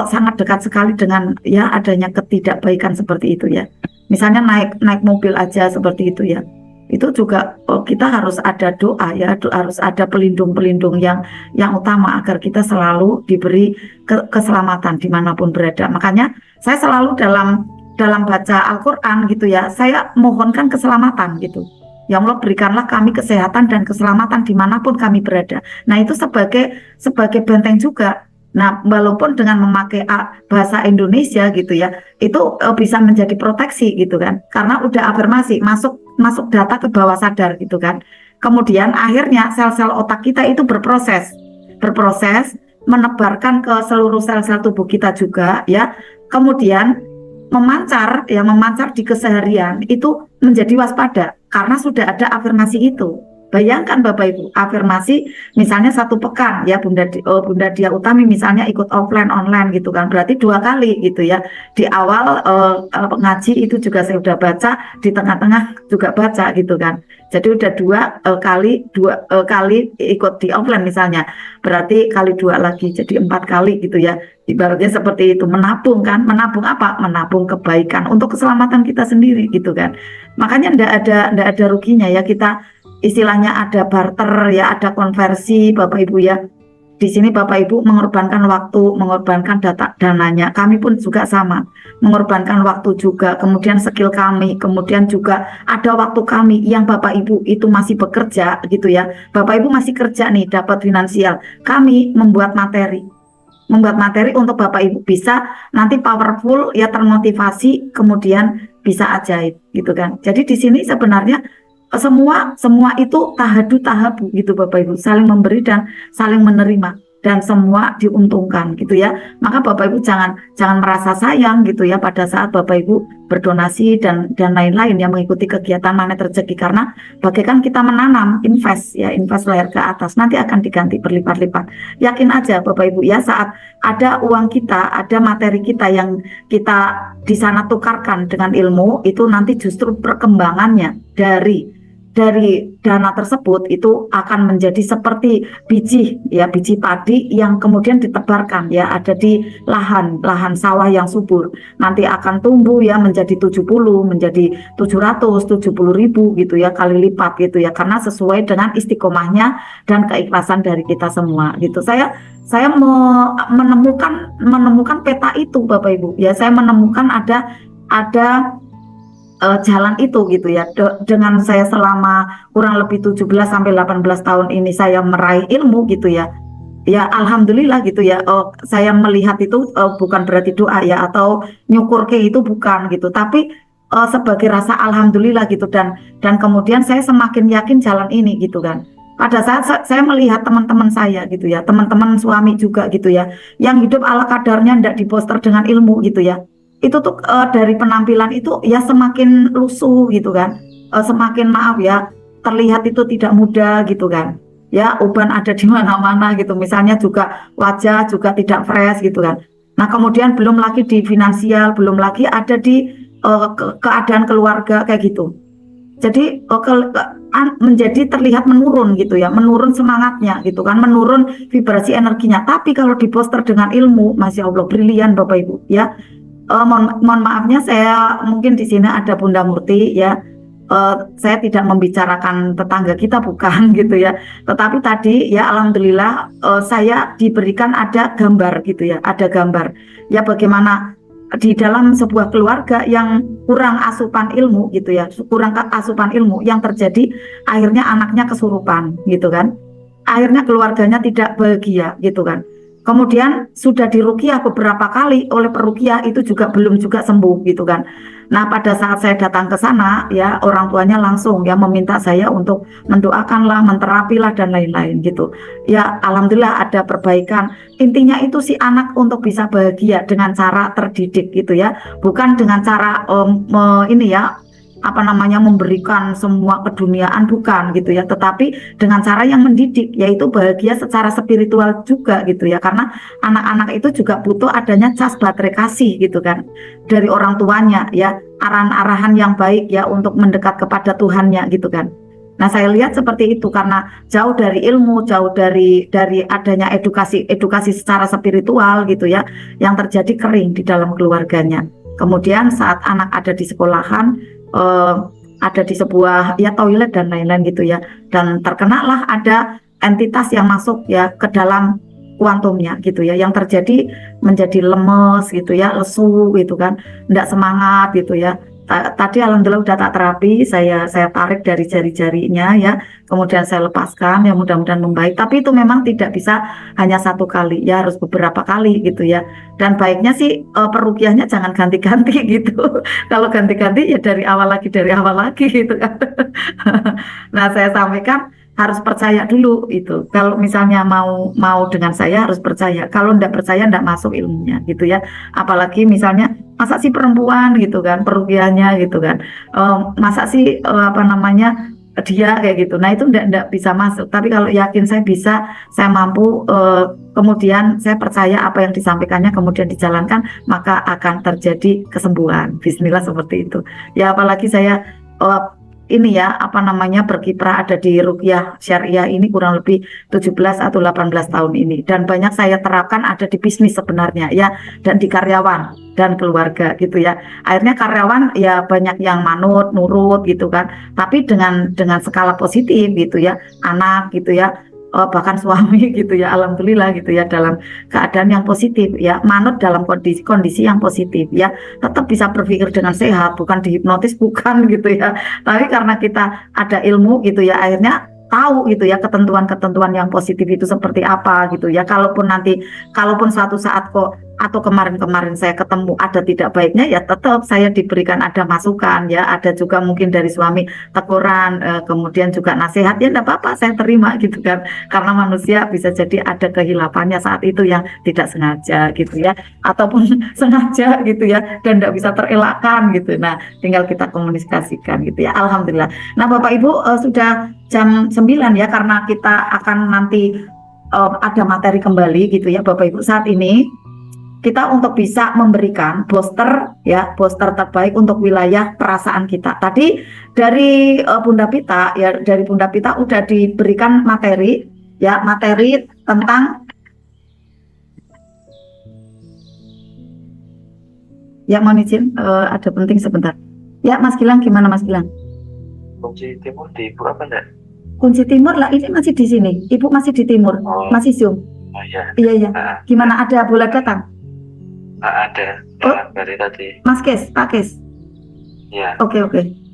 S4: sangat dekat sekali dengan ya adanya ketidakbaikan seperti itu ya. Misalnya naik mobil aja seperti itu ya. Itu juga kita harus ada doa ya, harus ada pelindung-pelindung yang utama agar kita selalu diberi keselamatan dimanapun berada. Makanya saya selalu dalam baca Al-Quran gitu ya, saya mohonkan keselamatan gitu. Ya Allah berikanlah kami kesehatan dan keselamatan dimanapun kami berada. Nah itu sebagai benteng juga. Nah walaupun dengan memakai bahasa Indonesia gitu ya, itu bisa menjadi proteksi gitu kan. Karena udah afirmasi masuk data ke bawah sadar gitu kan. Kemudian akhirnya sel-sel otak kita itu berproses menebarkan ke seluruh sel-sel tubuh kita juga ya. Kemudian memancar di keseharian itu menjadi waspada karena sudah ada afirmasi itu. Bayangkan Bapak Ibu, afirmasi misalnya 1 pekan ya Bunda Dia Utami misalnya ikut offline online gitu kan, berarti 2 kali gitu ya. Di awal ngaji itu juga saya udah baca, di tengah-tengah juga baca gitu kan. Jadi udah 2 kali ikut di offline misalnya, berarti kali 2 lagi jadi 4 kali gitu ya. Ibaratnya seperti itu, menabung apa? Menabung kebaikan untuk keselamatan kita sendiri gitu kan. Makanya ndak ada ruginya ya kita istilahnya ada barter ya, ada konversi Bapak Ibu ya. Di sini Bapak Ibu mengorbankan waktu, mengorbankan dananya. Kami pun juga sama, mengorbankan waktu juga, kemudian skill kami, kemudian juga ada waktu kami yang Bapak Ibu itu masih bekerja gitu ya. Bapak Ibu masih kerja nih, dapat finansial. Kami membuat materi untuk Bapak Ibu bisa nanti powerful ya, termotivasi, kemudian bisa ajaib gitu kan. Jadi di sini sebenarnya semua itu tahabu gitu Bapak Ibu, saling memberi dan saling menerima dan semua diuntungkan gitu ya. Maka Bapak Ibu jangan merasa sayang gitu ya pada saat Bapak Ibu berdonasi dan lain-lain yang mengikuti kegiatan Magnet Rezeki, karena bagaikan kita menanam, invest layar ke atas, nanti akan diganti berlipat-lipat. Yakin aja Bapak Ibu ya, saat ada uang kita, ada materi kita yang kita di sana tukarkan dengan ilmu, itu nanti justru perkembangannya dari dana tersebut itu akan menjadi seperti biji padi yang kemudian ditebarkan ya, ada di lahan sawah yang subur, nanti akan tumbuh ya menjadi 70, menjadi 770 ribu gitu ya, kali lipat gitu ya, karena sesuai dengan istiqomahnya dan keikhlasan dari kita semua gitu. Saya menemukan peta itu Bapak Ibu ya, saya menemukan ada jalan itu gitu ya. Dengan saya selama kurang lebih 17 sampai 18 tahun ini saya meraih ilmu gitu ya. Ya alhamdulillah gitu ya. Saya melihat itu bukan berarti doa ya atau nyukur ke itu bukan gitu, tapi sebagai rasa alhamdulillah gitu, dan kemudian saya semakin yakin jalan ini gitu kan. Pada saat saya melihat teman-teman saya gitu ya, teman-teman suami juga gitu ya, yang hidup ala kadarnya tidak diposter dengan ilmu gitu ya. Itu tuh dari penampilan itu ya semakin lusuh gitu kan, semakin maaf ya terlihat itu tidak muda gitu kan ya, uban ada di mana-mana gitu, misalnya juga wajah juga tidak fresh gitu kan. Nah kemudian belum lagi di finansial, belum lagi ada di keadaan keluarga kayak gitu, jadi menjadi terlihat menurun gitu ya, menurun semangatnya gitu kan, menurun vibrasi energinya. Tapi kalau diposter dengan ilmu, Masya Allah brilian Bapak Ibu ya. Mohon maafnya saya mungkin di sini ada Bunda Murti ya, saya tidak membicarakan tetangga kita bukan gitu ya, tetapi tadi ya alhamdulillah saya diberikan ada gambar gitu ya, ada gambar ya bagaimana di dalam sebuah keluarga yang kurang asupan ilmu gitu ya, kurang asupan ilmu, yang terjadi akhirnya anaknya kesurupan gitu kan, akhirnya keluarganya tidak bahagia gitu kan. Kemudian sudah diruqyah beberapa kali oleh peruqyah, itu juga belum juga sembuh gitu kan. Nah, pada saat saya datang ke sana ya, orang tuanya langsung ya meminta saya untuk mendoakanlah, menterapilah dan lain-lain gitu. Ya alhamdulillah ada perbaikan. Intinya itu si anak untuk bisa bahagia dengan cara terdidik gitu ya, bukan dengan cara ini ya apa namanya memberikan semua keduniaan, bukan gitu ya, tetapi dengan cara yang mendidik, yaitu bahagia secara spiritual juga gitu ya, karena anak-anak itu juga butuh adanya cas baterai kasih gitu kan dari orang tuanya ya, arahan-arahan yang baik ya untuk mendekat kepada Tuhannya gitu kan. Nah, saya lihat seperti itu karena jauh dari ilmu, jauh dari adanya edukasi secara spiritual gitu ya, yang terjadi kering di dalam keluarganya. Kemudian saat anak ada di sekolahan, ada di sebuah ya toilet dan lain-lain gitu ya, dan terkenalah ada entitas yang masuk ya ke dalam kuantumnya gitu ya, yang terjadi menjadi lemes gitu ya, lesu gitu kan, tidak semangat gitu ya. Tadi alhamdulillah udah tak terapi, saya tarik dari jari-jarinya ya, kemudian saya lepaskan ya, mudah-mudahan membaik. Tapi itu memang tidak bisa hanya satu kali ya, harus beberapa kali gitu ya. Dan baiknya sih peruqyahnya jangan ganti-ganti gitu. Kalau ganti-ganti ya dari awal lagi gitu kan. Nah, saya sampaikan harus percaya dulu itu. Kalau misalnya mau dengan saya harus percaya. Kalau tidak percaya tidak masuk ilmunya gitu ya. Apalagi misalnya masa sih perempuan gitu kan peruqiahnya gitu kan. Masa sih apa namanya dia kayak gitu. Nah, itu tidak bisa masuk. Tapi kalau yakin saya bisa, saya mampu, kemudian saya percaya apa yang disampaikannya kemudian dijalankan, maka akan terjadi kesembuhan. Bismillah seperti itu. Ya apalagi saya ini ya apa namanya berkiprah ada di ruqyah syariah ini kurang lebih 17 atau 18 tahun ini, dan banyak saya terapkan ada di bisnis sebenarnya ya, dan di karyawan dan keluarga gitu ya. Akhirnya karyawan ya banyak yang manut nurut gitu kan, tapi dengan skala positif gitu ya, anak gitu ya, bahkan suami gitu ya, alhamdulillah gitu ya, dalam keadaan yang positif ya, manut dalam kondisi yang positif ya, tetap bisa berpikir dengan sehat, bukan dihipnotis bukan gitu ya, tapi karena kita ada ilmu gitu ya, akhirnya tahu gitu ya ketentuan-ketentuan yang positif itu seperti apa gitu ya. Kalaupun suatu saat kok atau kemarin-kemarin saya ketemu ada tidak baiknya ya, tetap saya diberikan ada masukan ya, ada juga mungkin dari suami teguran, kemudian juga nasihat ya, tidak apa-apa saya terima gitu kan, karena manusia bisa jadi ada kehilafannya saat itu yang tidak sengaja gitu ya, ataupun sengaja gitu ya, dan tidak bisa terelakkan gitu. Nah, tinggal kita komunikasikan gitu ya, alhamdulillah. Nah, Bapak Ibu, sudah jam 9 ya, karena kita akan nanti ada materi kembali gitu ya Bapak Ibu. Saat ini kita untuk bisa memberikan booster ya, booster terbaik untuk wilayah perasaan kita. Tadi dari Bunda Pita ya, dari Bunda Pita udah diberikan materi ya, materi tentang ya, mohon izin ada penting sebentar. Ya Mas Gilang, gimana Mas Gilang?
S5: Kunci timur di Ibu apa enggak?
S4: Kunci timur lah, ini masih di sini. Ibu masih di timur, masih Zoom.
S5: Oh iya.
S4: Iya. Gimana, ada bola datang?
S5: Ada. Dari tadi.
S4: Mas Kes, Pak Kes.
S5: Iya.
S4: Oke.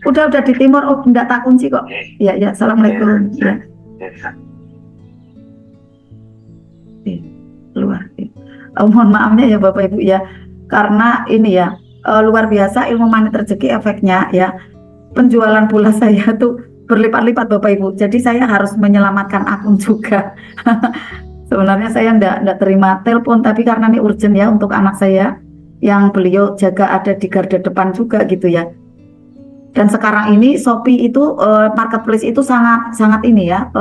S4: Udah di timur. Oh, enggak tak kunci kok. Iya. Assalamualaikum. Iya. Luar. Mohon maafnya ya Bapak Ibu ya, karena ini ya luar biasa ilmu magnet rezeki efeknya ya. Penjualan bola saya tuh berlipat-lipat Bapak Ibu. Jadi saya harus menyelamatkan akun juga. Sebenarnya saya enggak terima telepon, tapi karena ini urgent ya untuk anak saya yang beliau jaga ada di garda depan juga gitu ya. Dan sekarang ini Shopee itu marketplace itu sangat ini ya,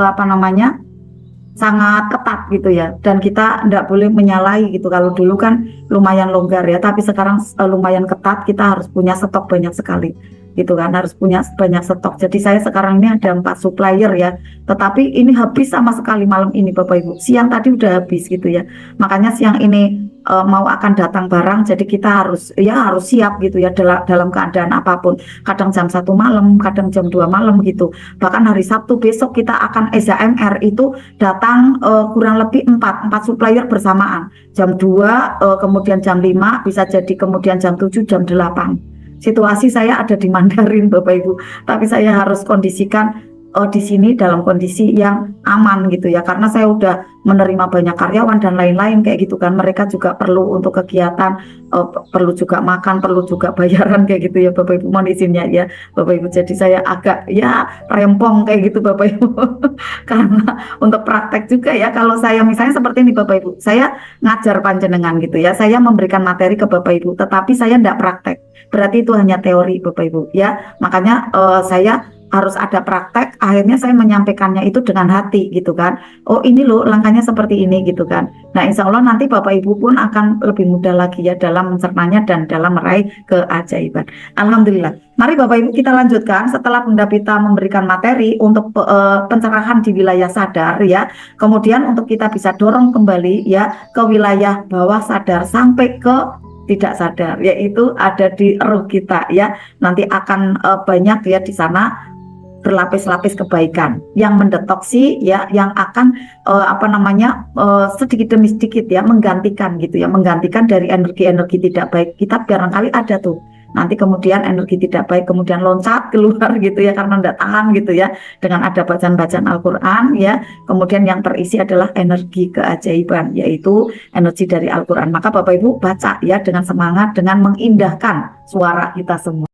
S4: sangat ketat gitu ya. Dan kita enggak boleh menyalahi gitu. Kalau dulu kan lumayan longgar ya, tapi sekarang lumayan ketat, kita harus punya stok banyak sekali. Gitu kan, harus punya banyak stok. Jadi saya sekarang ini ada 4 supplier ya, tetapi ini habis sama sekali malam ini Bapak Ibu. Siang tadi udah habis gitu ya, makanya siang ini mau akan datang barang, jadi kita harus siap gitu ya dalam keadaan apapun. Kadang jam 1 malam, kadang jam 2 malam gitu. Bahkan hari Sabtu besok kita akan SHMR itu datang kurang lebih 4 supplier bersamaan. Jam 2, kemudian jam 5, bisa jadi kemudian jam 7, jam 8. Situasi saya ada di Mandarin Bapak Ibu, tapi saya harus kondisikan di sini dalam kondisi yang aman gitu ya, karena saya udah menerima banyak karyawan dan lain-lain kayak gitu kan. Mereka juga perlu untuk kegiatan, perlu juga makan, perlu juga bayaran kayak gitu ya Bapak Ibu, mohon izinnya ya Bapak Ibu. Jadi saya agak ya rempong kayak gitu Bapak Ibu karena untuk praktek juga ya, kalau saya misalnya seperti ini Bapak Ibu, saya ngajar panjenengan gitu ya, saya memberikan materi ke Bapak Ibu, tetapi saya tidak praktek, berarti itu hanya teori Bapak Ibu ya. Makanya saya harus ada praktek, akhirnya saya menyampaikannya itu dengan hati gitu kan. Oh ini loh langkahnya seperti ini gitu kan. Nah insya Allah nanti Bapak Ibu pun akan lebih mudah lagi ya dalam mencernanya dan dalam meraih keajaiban. Alhamdulillah. Mari Bapak Ibu kita lanjutkan setelah Bunda Pita memberikan materi untuk pencerahan di wilayah sadar ya. Kemudian untuk kita bisa dorong kembali ya ke wilayah bawah sadar sampai ke tidak sadar, yaitu ada di ruh kita ya. Nanti akan banyak ya di sana berlapis-lapis kebaikan yang mendetoksi ya, yang akan sedikit demi sedikit ya menggantikan gitu ya, menggantikan dari energi-energi tidak baik kita. Barangkali ada tuh nanti kemudian energi tidak baik kemudian loncat keluar gitu ya, karena tidak tahan gitu ya, dengan ada bacaan-bacaan Al-Quran ya. Kemudian yang terisi adalah energi keajaiban, yaitu energi dari Al-Quran. Maka Bapak Ibu baca ya dengan semangat, dengan mengindahkan suara kita semua.